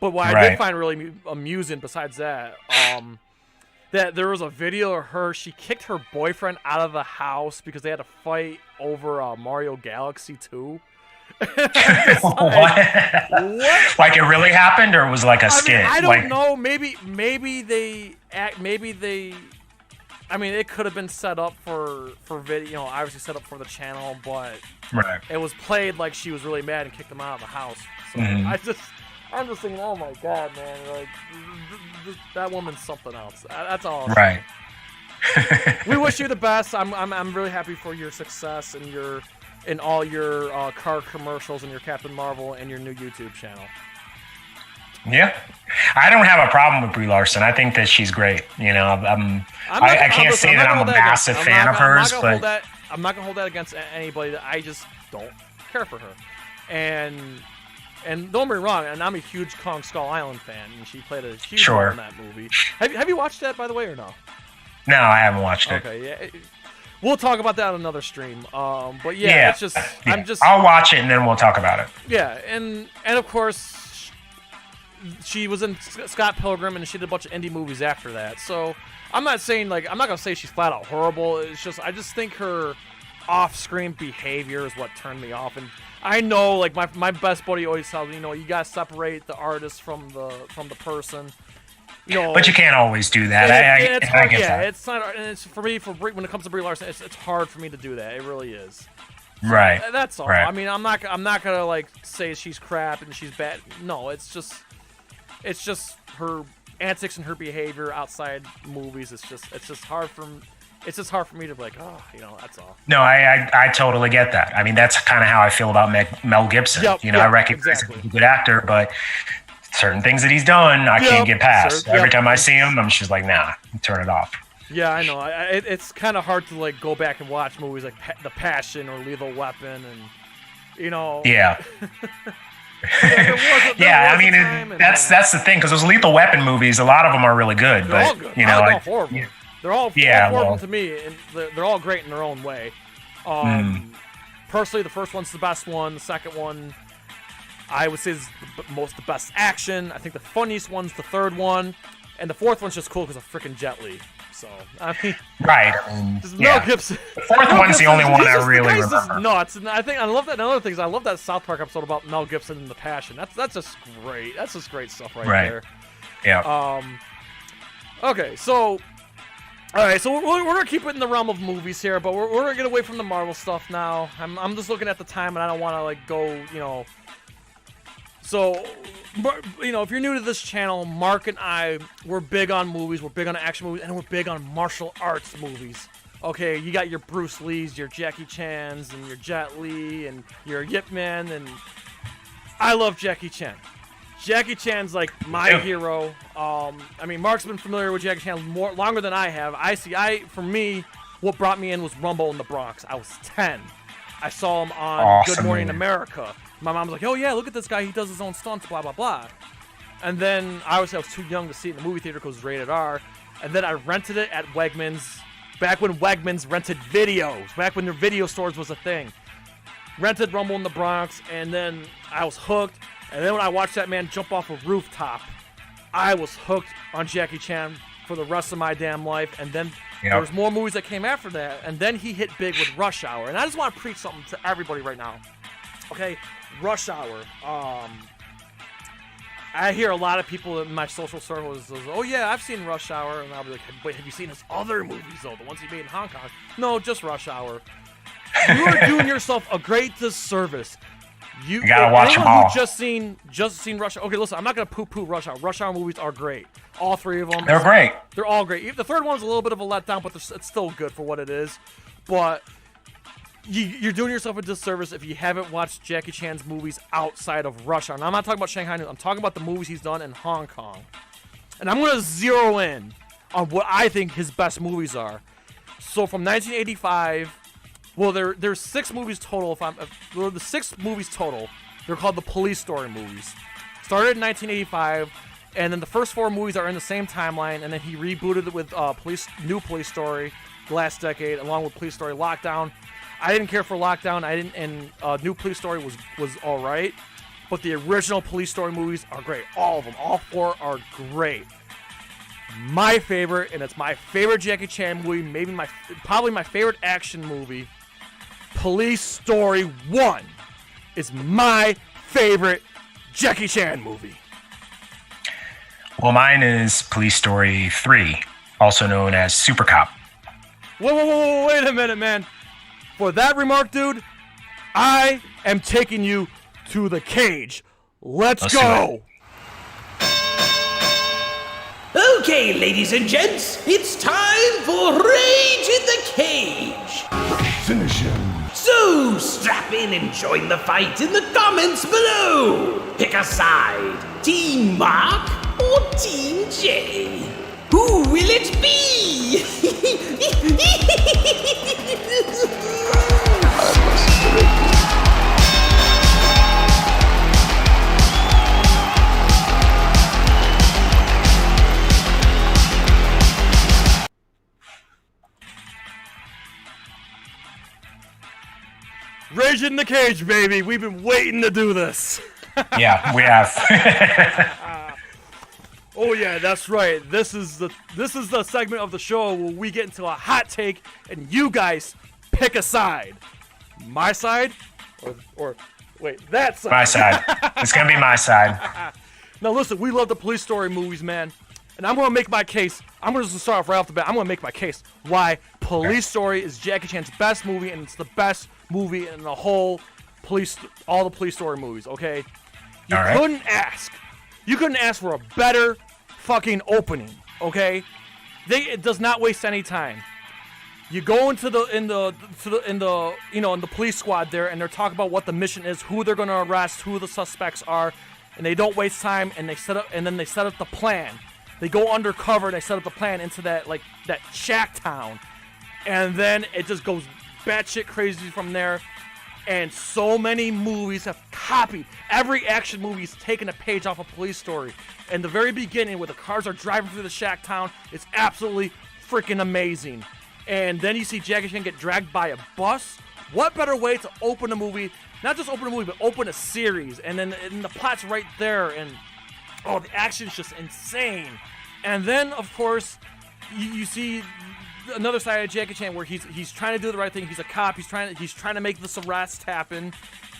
But what I did find really amusing, besides that, that there was a video of her. She kicked her boyfriend out of the house because they had to fight over Mario Galaxy 2. What? Like it really happened, or was like a skit? I don't know. Maybe they. I mean, it could have been set up for video. Obviously set up for the channel, but it was played like she was really mad and kicked him out of the house. So I'm just thinking, oh my god, man! Like that woman's something else. That's all. Right. We wish you the best. I'm really happy for your success and all your car commercials and your Captain Marvel and your new YouTube channel. Yeah, I don't have a problem with Brie Larson. I think that she's great. I can't say that I'm a massive fan of hers, but I'm not gonna hold that against anybody. I just don't care for her. And don't get me wrong, and I'm a huge Kong Skull Island fan, and she played a huge role in that movie. Have you watched that, by the way, or no? No, I haven't watched it. Okay, yeah. We'll talk about that on another stream. But it's just I'll watch it and then we'll talk about it. Yeah, and of course she was in Scott Pilgrim and she did a bunch of indie movies after that. So I'm not gonna say she's flat out horrible. It's just I just think her off-screen behavior is what turned me off. And I know, like my best buddy always tells me, you gotta separate the artist from the person. But you can't always do that. I get that. It's not. And it's for me when it comes to Brie Larson, it's hard for me to do that. It really is. So right. That's all. Right. I mean, I'm not gonna like say she's crap and she's bad. No, it's just her antics and her behavior outside movies. It's just hard for me to be like, that's all. No, I totally get that. I mean, that's kind of how I feel about Mel Gibson. I recognize he's a good actor, but certain things that he's done, I can't get past. Every time I see him, I'm just like, nah, turn it off. Yeah, I know. It's kind of hard to like go back and watch movies like The Passion or Lethal Weapon, and Yeah. I mean, that's the thing, because those Lethal Weapon movies, a lot of them are really good. They're all good. They're all horrible. They're all horrible to me, and they're all great in their own way. Personally, the first one's the best one. The second one, I would say, is the best action. I think the funniest one's the third one, and the fourth one's just cool because of freaking Jet Li. So I mean, right? Mel Gibson. The fourth one's the only one I really remember. Just nuts, and I love that. Another thing is I love that South Park episode about Mel Gibson and The Passion. That's just great. That's just great stuff right there. Yeah. Okay, so. All right, so we're gonna keep it in the realm of movies here, but we're gonna get away from the Marvel stuff now. I'm just looking at the time, and I don't want to like go, So, if you're new to this channel, Mark and I, we're big on movies, we're big on action movies, and we're big on martial arts movies. Okay, you got your Bruce Lees, your Jackie Chans, and your Jet Li, and your Yip Man, and I love Jackie Chan. Jackie Chan's like my hero. I mean, Mark's been familiar with Jackie Chan longer than I have. For me, what brought me in was Rumble in the Bronx. I was 10. I saw him on Good Morning America. My mom was like, "Oh yeah, look at this guy. He does his own stunts, blah blah blah." And then I was too young to see it in the movie theater because it was rated R. And then I rented it at Wegmans, back when Wegmans rented videos, back when their video stores was a thing. Rented Rumble in the Bronx, and then I was hooked. And then when I watched that man jump off a rooftop, I was hooked on Jackie Chan for the rest of my damn life. And then there was more movies that came after that. And then he hit big with Rush Hour. And I just want to preach something to everybody right now. Okay, Rush Hour. I hear a lot of people in my social circles, oh yeah, I've seen Rush Hour, and I'll be like, wait, have you seen his other movies though, the ones he made in Hong Kong? No, just Rush Hour. You are doing yourself a great disservice. You gotta watch them all. Just seen Rush Hour. Okay, listen, I'm not gonna poo-poo Rush Hour. Rush Hour movies are great. All three of them. They're great. They're all great. The third one's a little bit of a letdown, but it's still good for what it is. But you're doing yourself a disservice if you haven't watched Jackie Chan's movies outside of Rush Hour. And I'm not talking about Shanghai Noon. I'm talking about the movies he's done in Hong Kong. And I'm going to zero in on what I think his best movies are. So from 1985, well, there's 6 movies total. The 6 movies total, they're called the Police Story movies. Started in 1985, and then the first 4 movies are in the same timeline, and then he rebooted it with New Police Story last decade, along with Police Story Lockdown. I didn't care for Lockdown. New Police Story was all right, but the original Police Story movies are great. All of them, all 4 are great. My favorite, and it's my favorite Jackie Chan movie, probably my favorite action movie, Police Story 1 is my favorite Jackie Chan movie. Well, mine is Police Story 3, also known as Super Cop. Whoa, wait a minute, man. For that remark, dude, I am taking you to the cage. Let's go. Okay, ladies and gents, it's time for Rage in the Cage. Finish him. So strap in and join the fight in the comments below. Pick a side, Team Mark or Team J. Who will it be? Rage in the Cage, baby. We've been waiting to do this. Yeah, we have. Oh yeah, that's right. This is the segment of the show where we get into a hot take and you guys pick a side. My side, or wait, that side. My side. It's gonna be my side. Now listen, we love the Police Story movies, man, and I'm gonna make my case. I'm gonna just start off right off the bat. I'm gonna make my case why Police Story is Jackie Chan's best movie, and it's the best movie in the whole all the Police Story movies. Okay, you couldn't ask for a better fucking opening. Okay, it does not waste any time. You go into the police squad there, and they're talking about what the mission is, who they're gonna arrest, who the suspects are, and they don't waste time, and then they set up the plan. They go undercover and they set up the plan into that shack town, and then it just goes batshit crazy from there. And so many movies have copied. Every action movie has taken a page off a Police Story. And the very beginning, where the cars are driving through the shack town, it's absolutely freaking amazing. And then you see Jackie Chan get dragged by a bus. What better way to open a movie? Not just open a movie, but open a series. And then the plot's right there. And the action's just insane. And then, of course, you see another side of Jackie Chan where he's trying to do the right thing. He's a cop. He's trying to make this arrest happen.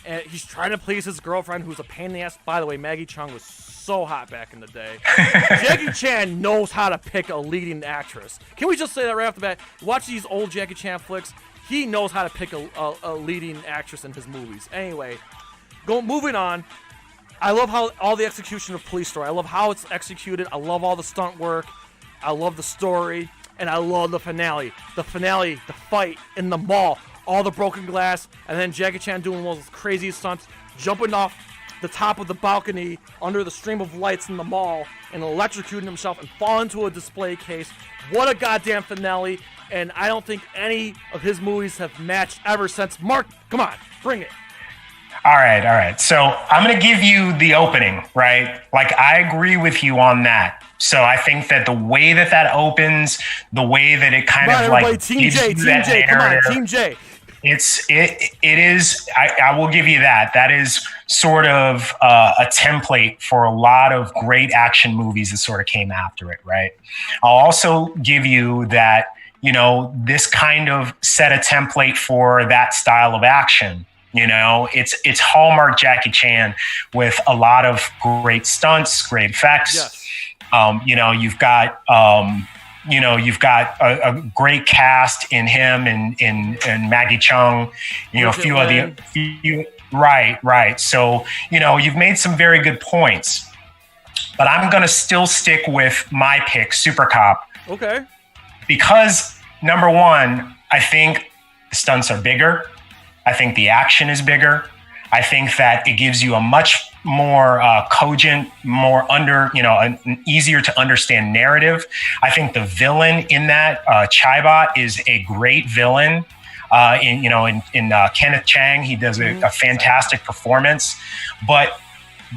And he's trying to please his girlfriend, who's a pain in the ass. By the way, Maggie Chung was so hot back in the day. Jackie Chan knows how to pick a leading actress. Can we just say that right off the bat? Watch these old Jackie Chan flicks. He knows how to pick a leading actress in his movies. Anyway, moving on. I love how all the execution of Police Story. I love how it's executed. I love all the stunt work. I love the story. And I love the finale. The fight in the mall. All the broken glass. And then Jackie Chan doing one of those crazy stunts. Jumping off the top of the balcony under the stream of lights in the mall. And electrocuting himself and falling into a display case. What a goddamn finale. And I don't think any of his movies have matched ever since. Mark, come on. Bring it. All right. So I'm going to give you the opening, right? Like, I agree with you on that. So I think that the way that opens, the way that it kind of like Team J, come on, Team J. It is. I will give you that. That is sort of a template for a lot of great action movies that sort of came after it, right? I'll also give you that, you know, this kind of set a template for that style of action. You know, it's Hallmark Jackie Chan with a lot of great stunts, great effects. Yes. You know, you've got a great cast in him and Maggie Chung, you know, right. So, you know, you've made some very good points, but I'm going to still stick with my pick, Super Cop. Okay. Because number one, I think the stunts are bigger. I think the action is bigger. I think that it gives you a much more cogent, an easier to understand narrative. I think the villain in that, Chaibot, is a great villain. In Kenneth Chang, he does a fantastic performance. But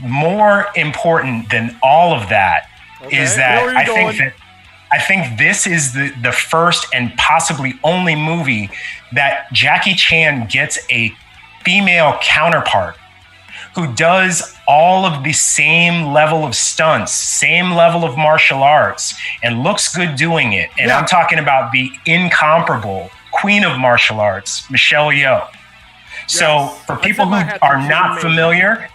more important than all of that is that I think this is the first and possibly only movie that Jackie Chan gets a female counterpart who does all of the same level of stunts, same level of martial arts, and looks good doing it. And I'm talking about the incomparable queen of martial arts, Michelle Yeoh. Yes. So for people who are not familiar,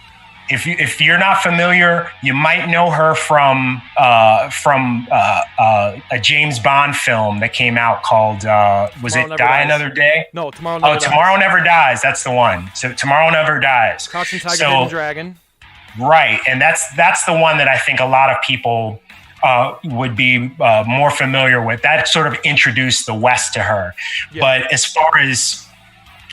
if you're not familiar, you might know her from a James Bond film that came out called Another Day? No, Tomorrow Never Dies. Tomorrow Never Dies. That's the one. So Tomorrow Never Dies. Crouching Tiger, Hidden Dragon. Right, and that's the one that I think a lot of people would be more familiar with. That sort of introduced the West to her. Yeah. But as far as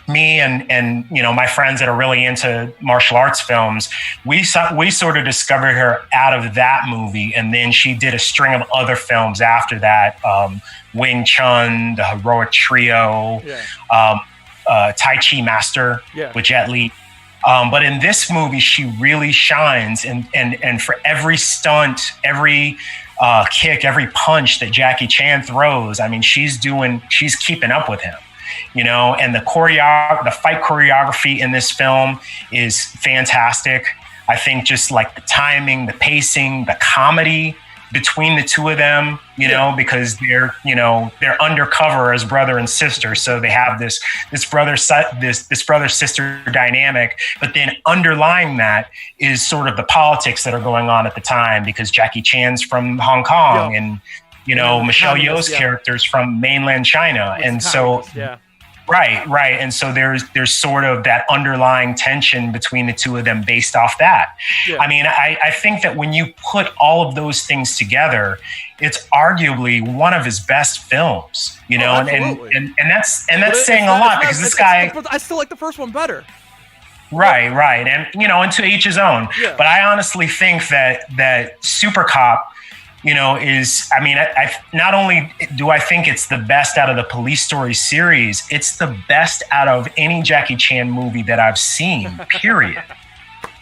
me and you know, my friends that are really into martial arts films, we sort of discovered her out of that movie, and then she did a string of other films after that, Wing Chun, The Heroic Trio, Tai Chi Master with Jet Li. But in this movie, she really shines, and for every stunt, every kick, every punch that Jackie Chan throws, I mean, she's keeping up with him. You know, and the fight choreography in this film is fantastic. I think just like the timing, the pacing, the comedy between the two of them, you know, because they're undercover as brother and sister. So they have this brother-sister dynamic, but then underlying that is sort of the politics that are going on at the time, because Jackie Chan's from Hong Kong and, you know, Michelle Yeoh's character's from mainland China. And so, right. And so there's sort of that underlying tension between the two of them based off that. Yeah. I mean, I think that when you put all of those things together, it's arguably one of his best films, you know, and that's saying a lot, because this guy, I still like the first one better. Right. And, you know, and to each his own. Yeah. But I honestly think that Super Cop, you know, I not only do I think it's the best out of the Police Story series, it's the best out of any Jackie Chan movie that I've seen, period.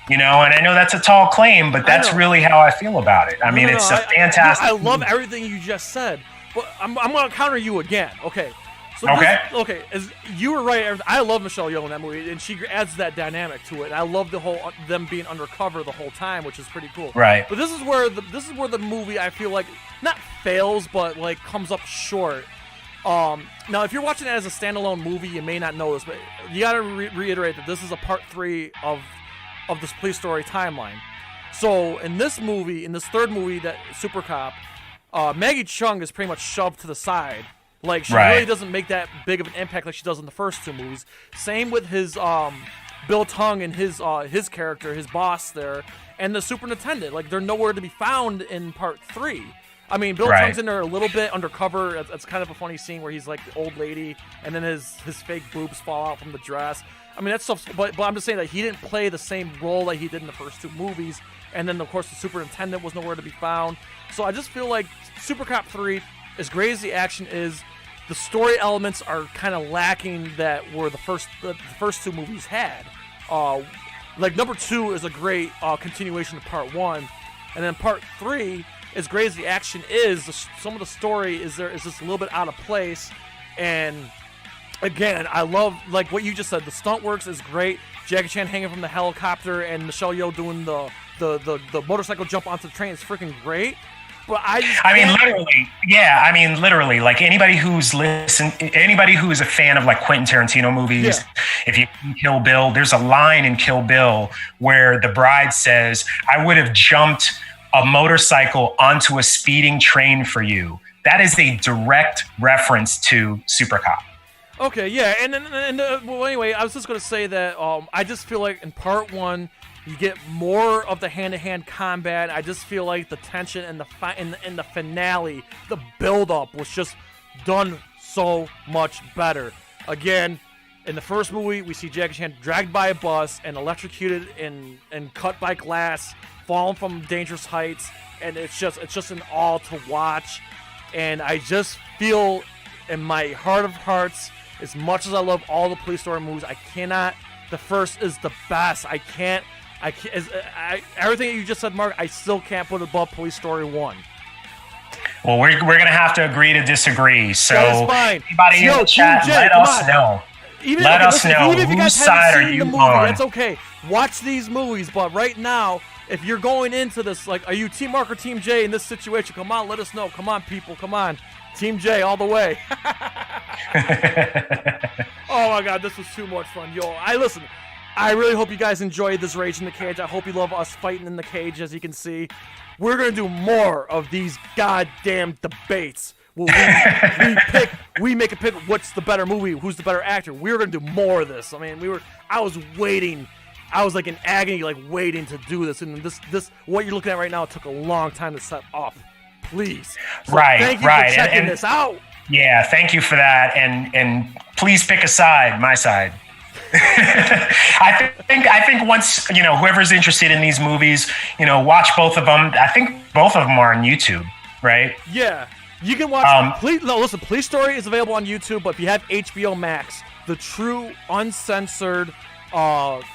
You know, and I know that's a tall claim, but that's really how I feel about it. I mean, it's a fantastic I love everything you just said, but I'm going to counter you again. Okay. So as you were right, I love Michelle Yeoh in that movie, and she adds that dynamic to it. And I love the whole them being undercover the whole time, which is pretty cool. Right. But this is where the movie, I feel like, not fails, but like comes up short. Now, if you're watching it as a standalone movie, you may not know this, but you got to reiterate that this is a part 3 of this Police Story timeline. So in this third movie, that Super Cop, Maggie Chung is pretty much shoved to the side. Like, she really doesn't make that big of an impact like she does in the first 2 movies. Same with his Bill Tung and his character, his boss there, and the superintendent. Like, they're nowhere to be found in part 3. I mean, Bill Tung's in there a little bit undercover. It's kind of a funny scene where he's like the old lady, and then his fake boobs fall out from the dress. I mean, that stuff's... But I'm just saying that he didn't play the same role that he did in the first 2 movies. And then, of course, the superintendent was nowhere to be found. So I just feel like Super Cop 3, as great as the action is, the story elements are kind of lacking that were the first 2 movies had. Like number 2 is a great continuation of part 1, and then part 3, as great as the action is, some of the story is just a little bit out of place. And again, I love like what you just said. The stunt works is great. Jackie Chan hanging from the helicopter and Michelle Yeoh doing the motorcycle jump onto the train is freaking great. But literally, like anybody who's a fan of like Quentin Tarantino movies, if you Kill Bill, there's a line in Kill Bill where the bride says, "I would have jumped a motorcycle onto a speeding train for you." That is a direct reference to Super Cop. Okay, yeah, well, anyway, I was just gonna say that I just feel like in part 1 you get more of the hand-to-hand combat. I just feel like the tension and the finale, the build-up was just done so much better. Again, in the first movie, we see Jackie Chan dragged by a bus and electrocuted and cut by glass, falling from dangerous heights, and it's just an all to watch. And I just feel in my heart of hearts, as much as I love all the police story movies, the first is the best. Everything that you just said, Mark, I still can't put above Police Story 1. Well, we're going to have to agree to disagree. So anybody in the chat, let us know. Let us know whose side are you on. That's okay. Watch these movies, but right now, if you're going into this, like, are you Team Mark or Team J in this situation? Come on, let us know. Come on, people. Come on. Team J all the way. Oh, my God. This was too much fun. Listen. I really hope you guys enjoyed this Rage in the Cage. I hope you love us fighting in the cage, as you can see. We're going to do more of these goddamn debates. We make a pick what's the better movie, who's the better actor. We're going to do more of this. I mean, I was waiting. I was like in agony, like waiting to do this. And this what you're looking at right now took a long time to set up. Please. So thank you for checking this out. Yeah, thank you for that. And please pick a side, my side. I think once, whoever's interested in these movies, watch both of them. I think both of them are on YouTube, right? Yeah. You can watch Police Story is available on YouTube, but if you have HBO Max, the true uncensored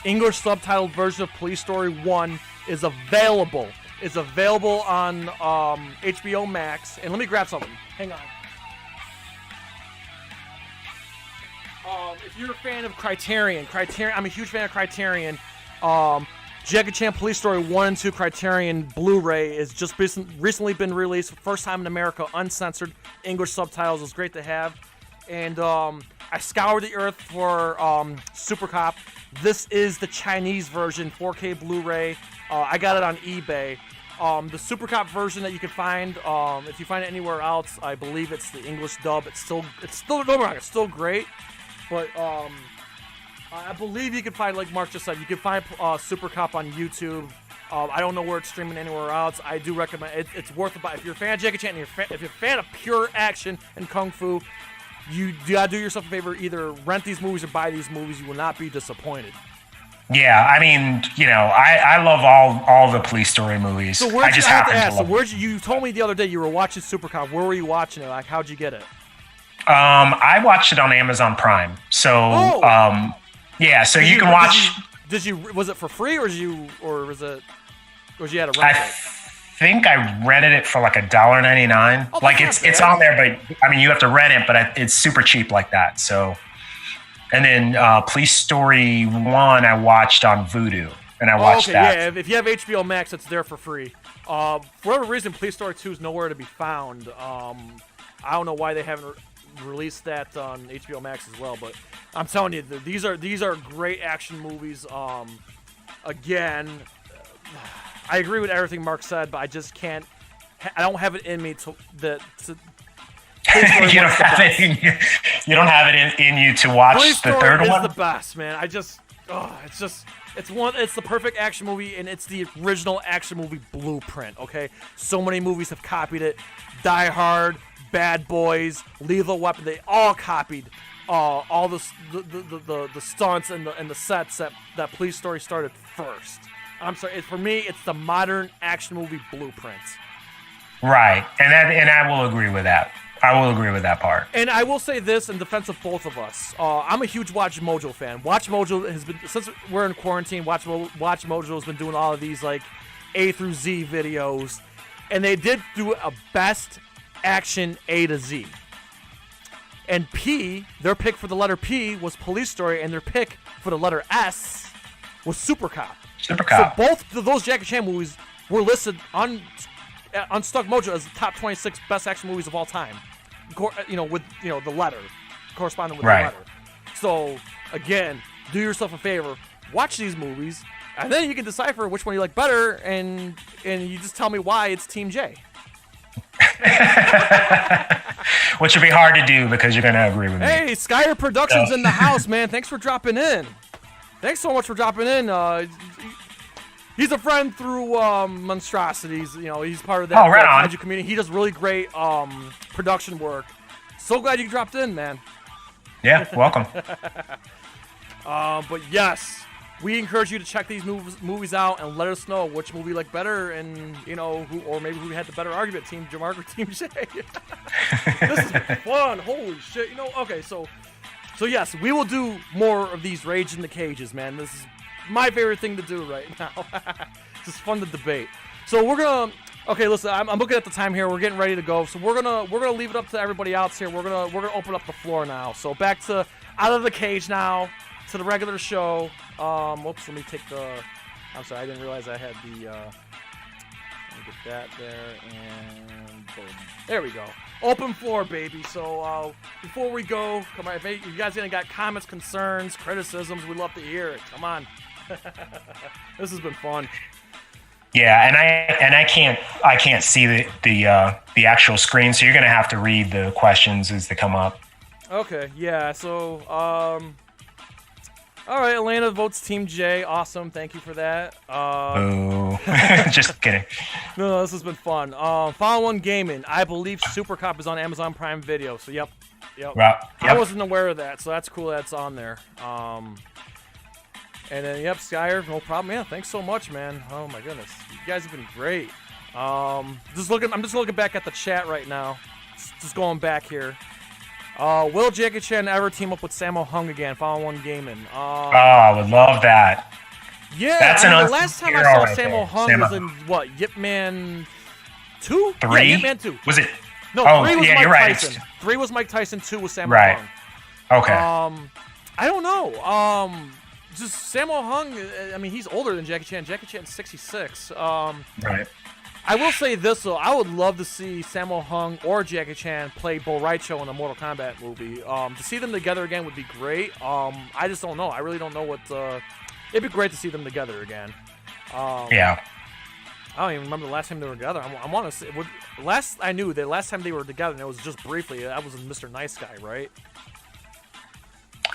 English subtitled version of Police Story 1 is available. It's available on HBO Max. And let me grab something. Hang on. If you're a fan of Criterion, I'm a huge fan of Criterion. Jackie Chan Police Story 1 and 2 Criterion Blu-ray is just recently been released. First time in America, uncensored English subtitles. It's great to have. And I scoured the earth for Super Cop. This is the Chinese version, 4K Blu-ray. I got it on eBay. The Super Cop version that you can find, if you find it anywhere else, I believe it's the English dub. It's still great. But I believe you can find, like Mark just said, you can find Super Cop on YouTube. I don't know where it's streaming anywhere else. I do recommend it. It's worth it. If you're a fan of Jackie Chan, and if you're a fan of pure action and kung fu, you gotta do yourself a favor. Either rent these movies or buy these movies. You will not be disappointed. Yeah, I mean, I love all the Police Story movies. So I just happen to love them. You told me the other day you were watching Super Cop. Where were you watching it? Like, how'd you get it? I watched it on Amazon Prime. So, yeah, so you can watch. Was it for free or you had to rent it? I think I rented it for like $1.99. Oh, like it's on there, but I mean you have to rent it, but it's super cheap like that. So, and then Police Story 1 I watched on Vudu, and I watched that. Yeah, if you have HBO Max, it's there for free. For whatever reason, Police Story 2 is nowhere to be found. I don't know why they haven't released that on HBO Max as well, but I'm telling you, these are great action movies. Again, I agree with everything Mark said, but I just can't. I don't have it in me to. You don't have it in you to watch the third one. It's the best, man. It's the perfect action movie, and it's the original action movie blueprint. Okay, so many movies have copied it. Die Hard, Bad Boys, Lethal Weapon. They all copied all the stunts and the sets that Police Story started first. I'm sorry. For me, it's the modern action movie blueprint. Right, and I will agree with that. I will agree with that part. And I will say this in defense of both of us. I'm a huge Watch Mojo fan. Watch Mojo has been, since we're in quarantine, Watch Mojo has been doing all of these like A through Z videos. And they did do a best action A to Z. And P, their pick for the letter P was Police Story, and their pick for the letter S was Super Cop. Super Cop. So both of those Jackie Chan movies were listed on Stuck Mojo as the top 26 best action movies of all time. With the letter corresponding with the letter. So again, do yourself a favor, watch these movies, and then you can decipher which one you like better, and you just tell me why it's Team J. Which would be hard to do because you're gonna agree with me. Hey, Skyer Productions in the house, man. Thanks for dropping in. Thanks so much for dropping in. He's a friend through Monstrosities. He's part of that kaiju community. He does really great production work. So glad you dropped in, man. Yeah, welcome. But yes, we encourage you to check these movies out and let us know which movie you like better, and who had the better argument, Team Jamark or Team J. This is fun. Holy shit. Okay, so yes, we will do more of these Rage in the Cages, man. This is my favorite thing to do right now. It's just fun to debate. So we're gonna. Okay, listen. I'm looking at the time here. We're getting ready to go. So we're gonna leave it up to everybody else here. We're gonna open up the floor now. So back to Out of the Cage now, to the regular show. Whoops. Let me take the. I'm sorry. I didn't realize I had the. Let me get that there, and boom. There we go. Open floor, baby. So before we go, come on. If you guys got comments, concerns, criticisms, we'd love to hear it. Come on. This has been fun. Yeah, and I can't see the actual screen, so you're gonna have to read the questions as they come up. Okay, yeah. So all right, Atlanta votes Team J. Awesome, thank you for that. Boo. Just kidding. No, this has been fun. Follow One Gaming. I believe Super Cop is on Amazon Prime Video. So yep. I wasn't aware of that, so that's cool. That's on there. And then, Skyer, no problem. Yeah, thanks so much, man. Oh my goodness, you guys have been great. I'm just looking back at the chat right now. Just going back here. Will Jackie Chan ever team up with Sammo Hung again? Follow One Gaming. I would love that. Yeah, that's the last time I saw Sammo Hung was in what? Yip Man 2? 3? Yeah, Yip Man 2. Was it? No, 3 was Mike Tyson. Right. 3 was Mike Tyson. 2 was Sammo Hung. Okay. I don't know. Just Sammo Hung, I mean, he's older than Jackie Chan. Jackie Chan's 66. Right. I will say this, though. I would love to see Sammo Hung or Jackie Chan play Bo Raicho in a Mortal Kombat movie. To see them together again would be great. I just don't know. I really don't know what... it'd be great to see them together again. Yeah. I don't even remember the last time they were together. I want to say... Last I knew, the last time they were together, and it was just briefly, that was in Mr. Nice Guy, right?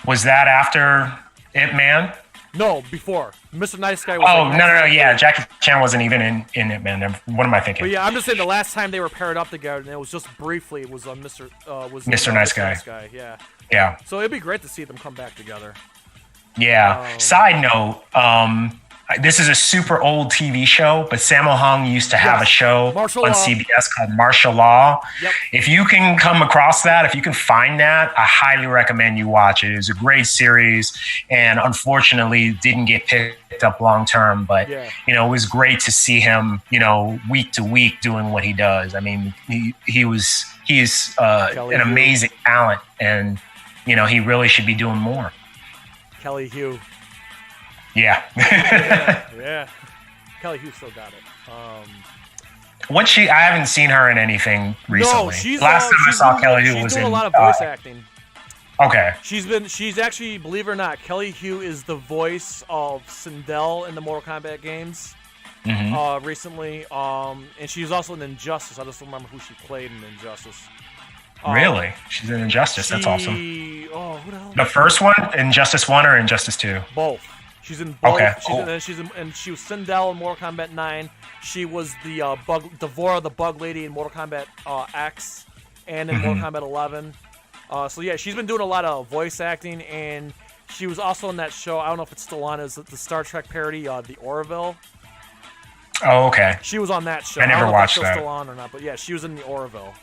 Was that after... Ip Man? No, before. Mr. Nice Guy was... Oh, no. Yeah, Jackie Chan wasn't even in Ip Man. What am I thinking? But yeah, I'm just saying the last time they were paired up together, and it was just briefly, it was on Mr. Nice Guy. Yeah. Yeah. So it'd be great to see them come back together. Yeah. Side note, this is a super old TV show, but Sammo Hung used to have a show on CBS called Martial Law. Yep. If you can come across that, if you can find that, I highly recommend you watch it. It was a great series, and unfortunately didn't get picked up long term. But it was great to see him, week to week doing what he does. I mean, he's an amazing talent, and he really should be doing more. Kelly Hugh. Yeah. yeah. Kelly Hugh still got it. I haven't seen her in anything recently. No, she's last time I saw Kelly Hugh was doing in a lot of voice acting. Okay. She's actually, believe it or not, Kelly Hugh is the voice of Sindel in the Mortal Kombat games. Recently. And she's also in Injustice. I just don't remember who she played in Injustice. Really? She's in Injustice. That's awesome. Oh, who the hell? The first one, Injustice 1 or Injustice 2? Both. She's in both. Okay, cool. And she was Sindel in Mortal Kombat 9. She was the Devora, the Bug Lady in Mortal Kombat X, and in Mortal Kombat 11. So yeah, she's been doing a lot of voice acting, and she was also in that show. I don't know if it's still on. Is the Star Trek parody, The Orville? Oh, okay. She was on that show. I never watched that. that. Still on or not? But yeah, she was in The Orville.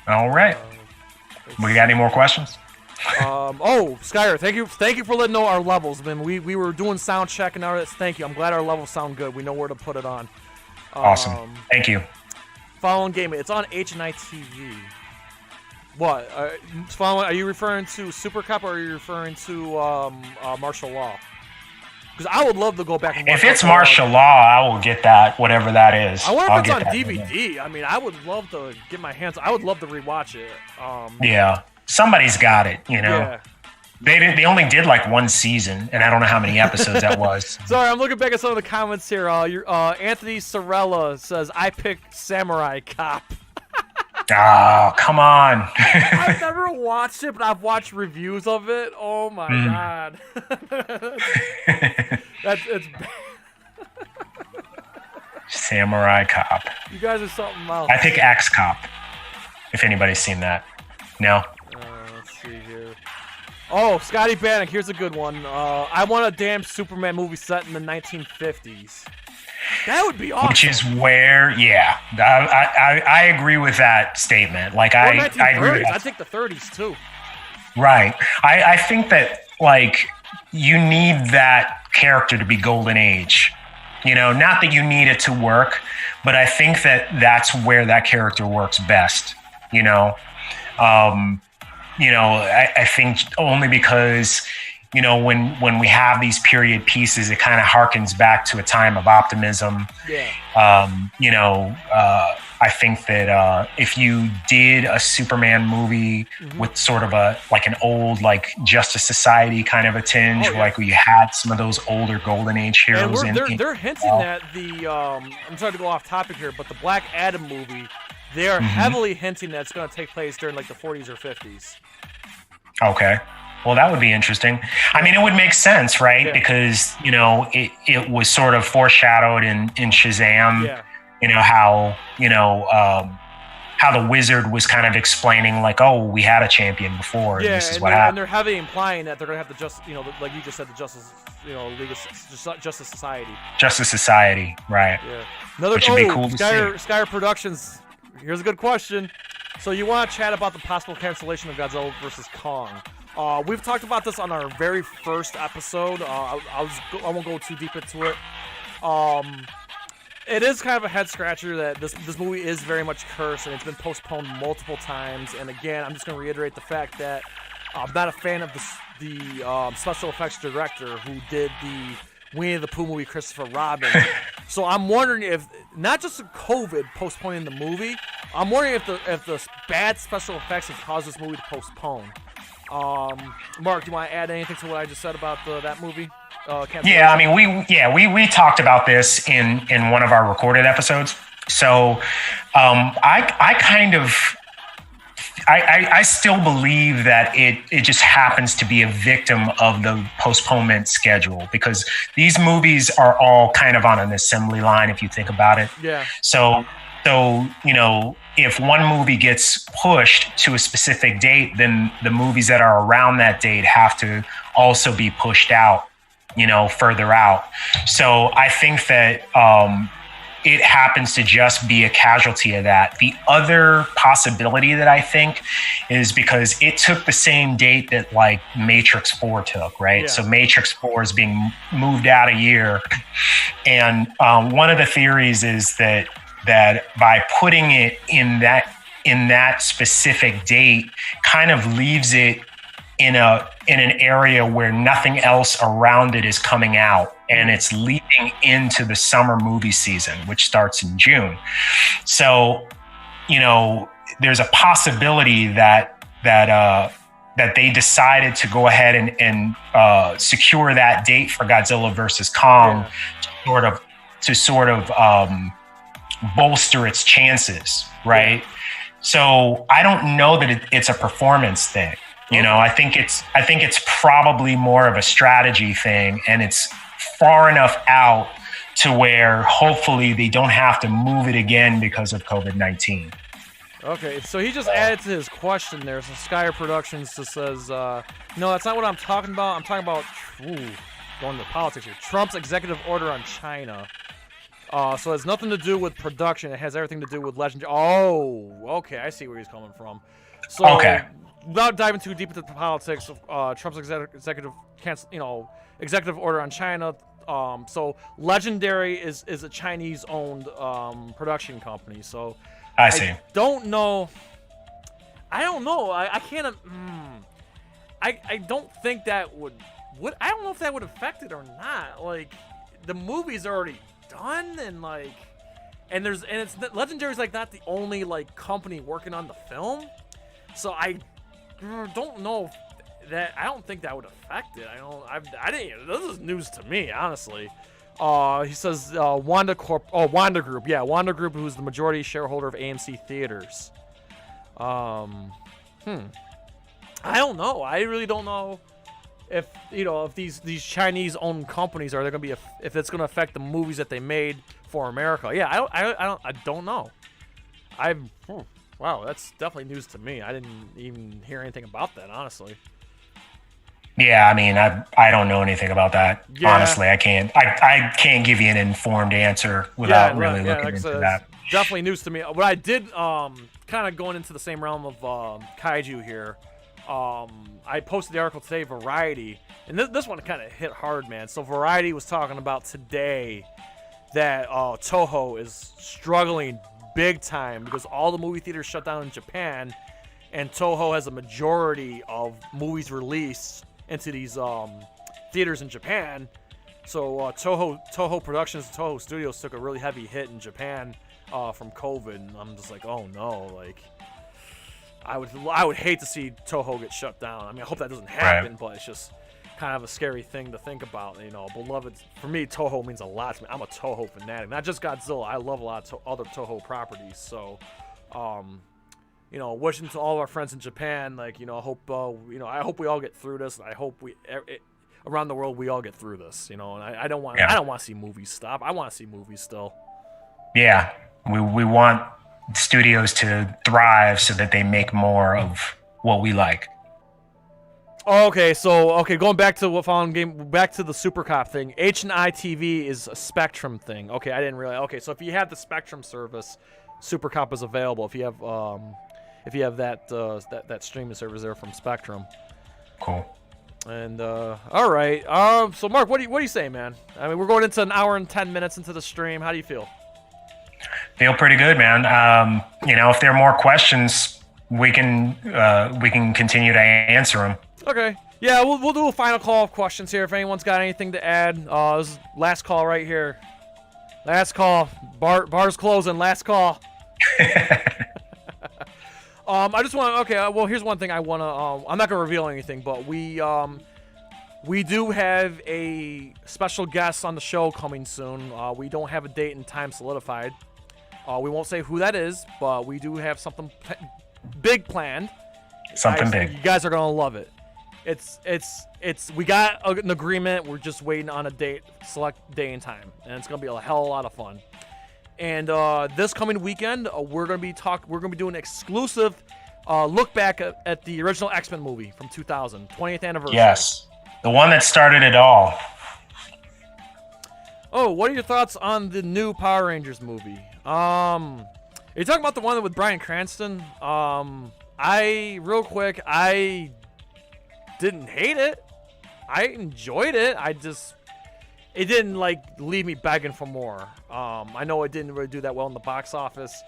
All right. We got any more questions? Skyer, thank you for letting know our levels, man. We were doing sound check and all that. Thank you. I'm glad our levels sound good. We know where to put it on. Awesome. Thank you. Following game, it's on HNI TV. What? Are you referring to Super Cup or are you referring to martial law? Because I would love to go back and watch. If it's martial law, I will get that, whatever that is. I wonder if it's on DVD. I mean, I would love to get my hands. I would love to rewatch it. Yeah, somebody's got it. You know, yeah. They only did like one season, and I don't know how many episodes that was. Sorry, I'm looking back at some of the comments here. Anthony Sorella says, "I picked Samurai Cop." Oh, come on. I've never watched it, but I've watched reviews of it. Oh my god. It's Samurai Cop. You guys are something else. I pick Axe Cop. If anybody's seen that. No? Let's see here. Oh, Scotty Bannock, here's a good one. I want a damn Superman movie set in the 1950s. That would be awesome. Which is where, yeah, I agree with that statement. Like, I agree with that. I think the 30s too. Right. I think that, like, you need that character to be golden age. You know, not that you need it to work, but I think that that's where that character works best. You know, I think only because, you know, when we have these period pieces, it kind of harkens back to a time of optimism. Yeah. I think that if you did a Superman movie with sort of an old, like, Justice Society kind of a tinge, like where you had some of those older golden age heroes. And they're hinting that I'm sorry to go off topic here, but the Black Adam movie, they are heavily hinting that it's going to take place during like the 40s or 50s. Okay. Well, that would be interesting. I mean, it would make sense, right? Yeah. Because, you know, it was sort of foreshadowed in Shazam. Yeah. You know, how the Wizard was kind of explaining, like, oh, we had a champion before. Yeah, and this is what happened. And they're heavily implying that they're going to have like you just said, the Justice Society. Justice Society, right. Yeah. Another, which would be cool to see. Skyer Productions, here's a good question. So you want to chat about the possible cancellation of Godzilla vs. Kong. We've talked about this on our very first episode. I won't go too deep into it. It is kind of a head scratcher that this movie is very much cursed and it's been postponed multiple times. And again, I'm just going to reiterate the fact that I'm not a fan of the special effects director who did the Winnie the Pooh movie, Christopher Robin. So I'm wondering if not just COVID postponing the movie, I'm wondering if the bad special effects have caused this movie to postpone. Mark, do you want to add anything to what I just said about that movie? Yeah, I mean, we talked about this in one of our recorded episodes. So I still believe that it just happens to be a victim of the postponement schedule, because these movies are all kind of on an assembly line if you think about it. Yeah. So you know, if one movie gets pushed to a specific date, then the movies that are around that date have to also be pushed out, you know, further out. So I think that it happens to just be a casualty of that. The other possibility that I think is because it took the same date that like Matrix 4 took, right? Yeah. So Matrix 4 is being moved out a year. And one of the theories is that by putting it in that specific date kind of leaves it in an area where nothing else around it is coming out, and it's leading into the summer movie season, which starts in June. So, you know, there's a possibility that they decided to go ahead and secure that date for Godzilla versus Kong, to sort of bolster its chances, right? Yeah. So I don't know that it's a performance thing. You know, I think it's probably more of a strategy thing, and it's far enough out to where hopefully they don't have to move it again because of COVID-19. Okay, so he just added to his question there. So Skyer Productions just says, no, that's not what I'm talking about. I'm talking about, going to politics here, Trump's executive order on China. So it has nothing to do with production. It has everything to do with Legendary. Oh, okay. I see where he's coming from. So, Okay. without diving too deep into the politics of Trump's executive order on China. So Legendary is a Chinese-owned production company. So I see. I don't know. I can't. I don't think that would. I don't know if that would affect it or not. Like, the movie's already done, and it's Legendary's like not the only like company working on the film. So I don't know if that. I don't think that would affect it. I didn't. This is news to me, honestly. He says Wanda Group. Yeah, Wanda Group, who's the majority shareholder of AMC Theaters. I don't know. I really don't know if these Chinese-owned companies are they going to be if it's going to affect the movies that they made for America. Yeah, I don't know. Wow, that's definitely news to me. I didn't even hear anything about that, honestly. Yeah, I mean, I don't know anything about that. Yeah. Honestly, I can't give you an informed answer without looking into that. Definitely news to me. What I did, kind of going into the same realm of kaiju here. I posted the article today, Variety, and this one kind of hit hard, man. So Variety was talking about today that Toho is struggling big time because all the movie theaters shut down in Japan, and Toho has a majority of movies released into these theaters in Japan. So Toho Productions, Toho Studios took a really heavy hit in Japan from COVID, and I'm just like, oh no, like. I would hate to see Toho get shut down. I mean, I hope that doesn't happen, Right. but it's just kind of a scary thing to think about. Beloved, for me, Toho means a lot to me. I'm a Toho fanatic, not just Godzilla. I love a lot of other Toho properties. So, wishing to all of our friends in Japan, I hope we all get through this. I hope around the world we all get through this. And I don't want to see movies stop. I want to see movies still. Yeah, we want studios to thrive so that they make more of what we like. Okay, going back to back to the Super Cop thing. H&I TV is a Spectrum thing. Okay, I didn't realize. Okay, so if you have the Spectrum service, Super Cop is available. If you have that streaming service there from Spectrum. Cool. And all right. So Mark, what do you say, man? I mean, we're going into an hour and 10 minutes into the stream. How do you feel? Feel pretty good, man. If there are more questions, we can continue to answer them. Okay. Yeah, we'll do a final call of questions here. If anyone's got anything to add, this is last call right here. Last call. Bar's closing. Last call. I just want. Okay. Well, here's one thing I want to. I'm not gonna reveal anything, but we do have a special guest on the show coming soon. We don't have a date and time solidified. We won't say who that is, but we do have something big planned. Something big. You guys are gonna love it. We got an agreement. We're just waiting on a date, select day and time, and it's gonna be a hell of a lot of fun. And this coming weekend, we're gonna be doing an exclusive look back at the original X-Men movie from 2000, 20th anniversary. Yes, the one that started it all. Oh, what are your thoughts on the new Power Rangers movie? Are you talking about the one with Bryan Cranston? I didn't hate it. I enjoyed it. It didn't leave me begging for more. I know it didn't really do that well in the box office.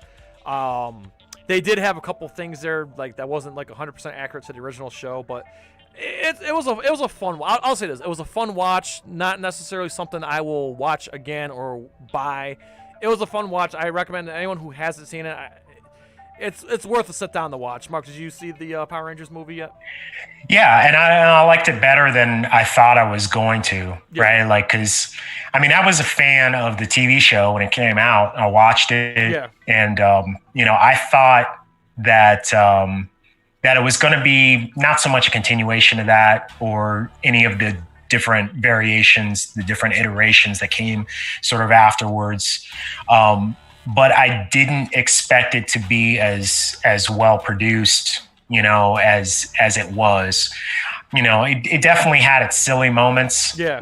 They did have a couple things there that wasn't 100% accurate to the original show, but it was a fun. I'll say this: it was a fun watch. Not necessarily something I will watch again or buy. It was a fun watch. I recommend anyone who hasn't seen it. It's worth a sit down to watch. Mark, did you see the Power Rangers movie yet? Yeah, and I liked it better than I thought I was going to, right? Because, I was a fan of the TV show when it came out. I watched it, and, I thought that that it was going to be not so much a continuation of that or any of the different variations, the different iterations that came sort of afterwards. But I didn't expect it to be as well produced, as it was. it definitely had its silly moments. Yeah.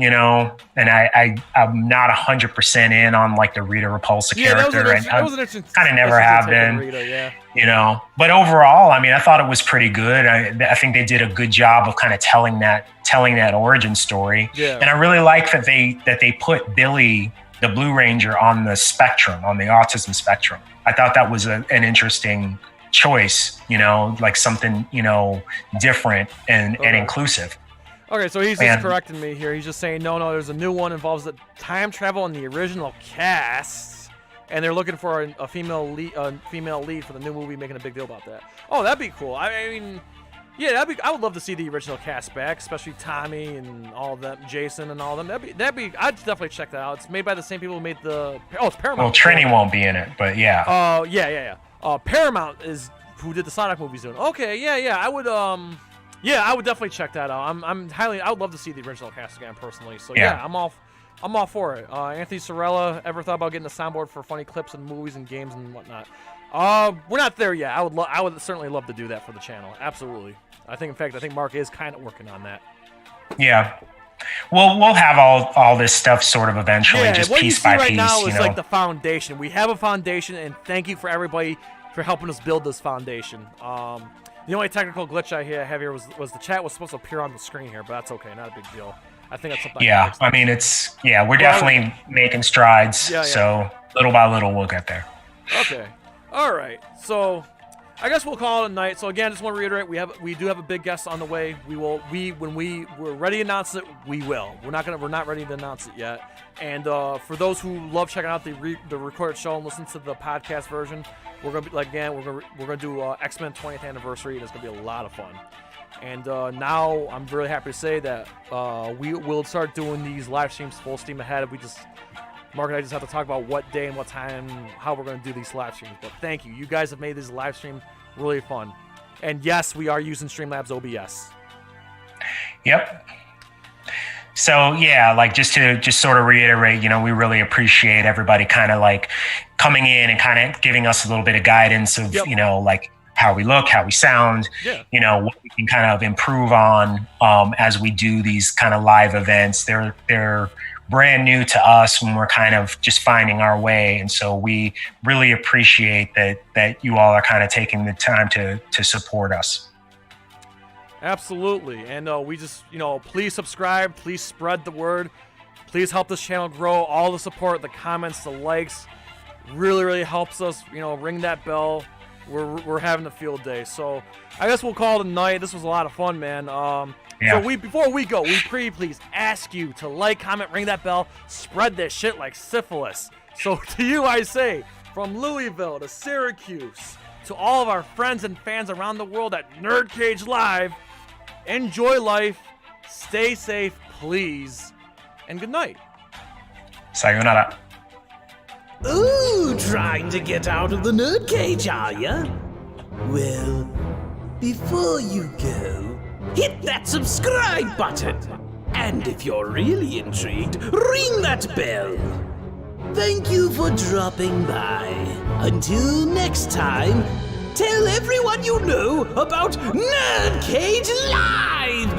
And I'm not 100% in on like the Rita Repulsa character. That was an interesting. Kind of never have been. Rita, yeah. But overall, I mean, I thought it was pretty good. I think they did a good job of kind of telling that origin story. Yeah. And I really like that they put Billy, the Blue Ranger, on the spectrum, on the autism spectrum. I thought that was an interesting choice, like something, different and inclusive. Okay, so he's just correcting me here. He's just saying, no, there's a new one involves the time travel in the original cast, and they're looking for a female lead for the new movie, making a big deal about that. Oh, that'd be cool. I mean, yeah, I would love to see the original cast back, especially Tommy and all of them, Jason and all of them. That'd be. I'd definitely check that out. It's made by the same people who made it's Paramount. Well, Trini won't be in it, but yeah. Yeah. Paramount is who did the Sonic movies doing. Okay, yeah. I would definitely check that out. I would love to see the original cast again personally. So yeah, I'm all for it. Anthony Sorella, ever thought about getting a soundboard for funny clips and movies and games and whatnot? We're not there yet. I would certainly love to do that for the channel. Absolutely. I think Mark is kind of working on that. Yeah. We'll have all this stuff sort of eventually, just piece by piece. What you see right now is like the foundation. We have a foundation, and thank you for everybody for helping us build this foundation. The only technical glitch I have here was the chat was supposed to appear on the screen here, but that's okay, not a big deal. I think that's something. Yeah, I mean we're definitely making strides. Yeah. So little by little we'll get there. Okay. All right. So I guess we'll call it a night. So again, just want to reiterate, we do have a big guest on the way. When we're ready to announce it, we will. We're not ready to announce it yet. And for those who love checking out the recorded show and listen to the podcast version, we're gonna do X-Men 20th anniversary, and it's gonna be a lot of fun. And now I'm really happy to say that we will start doing these live streams full steam ahead. Mark and I just have to talk about what day and what time, how we're going to do these live streams. But thank you. You guys have made this live stream really fun. And yes, we are using Streamlabs OBS. Yep. So yeah, like just sort of reiterate, we really appreciate everybody kind of like coming in and kind of giving us a little bit of guidance of, like how we look, how we sound, what we can kind of improve on as we do these kind of live events. They're brand new to us when we're kind of just finding our way. And so we really appreciate that you all are kind of taking the time to support us. Absolutely. And we just, please subscribe, please spread the word, please help this channel grow. All the support, the comments, the likes really, really helps us, ring that bell. We're having a field day. So I guess we'll call it a night. This was a lot of fun, man. Yeah. So before we go, we please ask you to like, comment, ring that bell, spread this shit like syphilis. So to you I say, from Louisville to Syracuse, to all of our friends and fans around the world at NerdCage Live, enjoy life, stay safe, please, and good night. Sayonara. Ooh, trying to get out of the NerdCage, are ya? Well, before you go, hit that subscribe button. And if you're really intrigued, ring that bell. Thank you for dropping by. Until next time, tell everyone you know about NerdCage Live!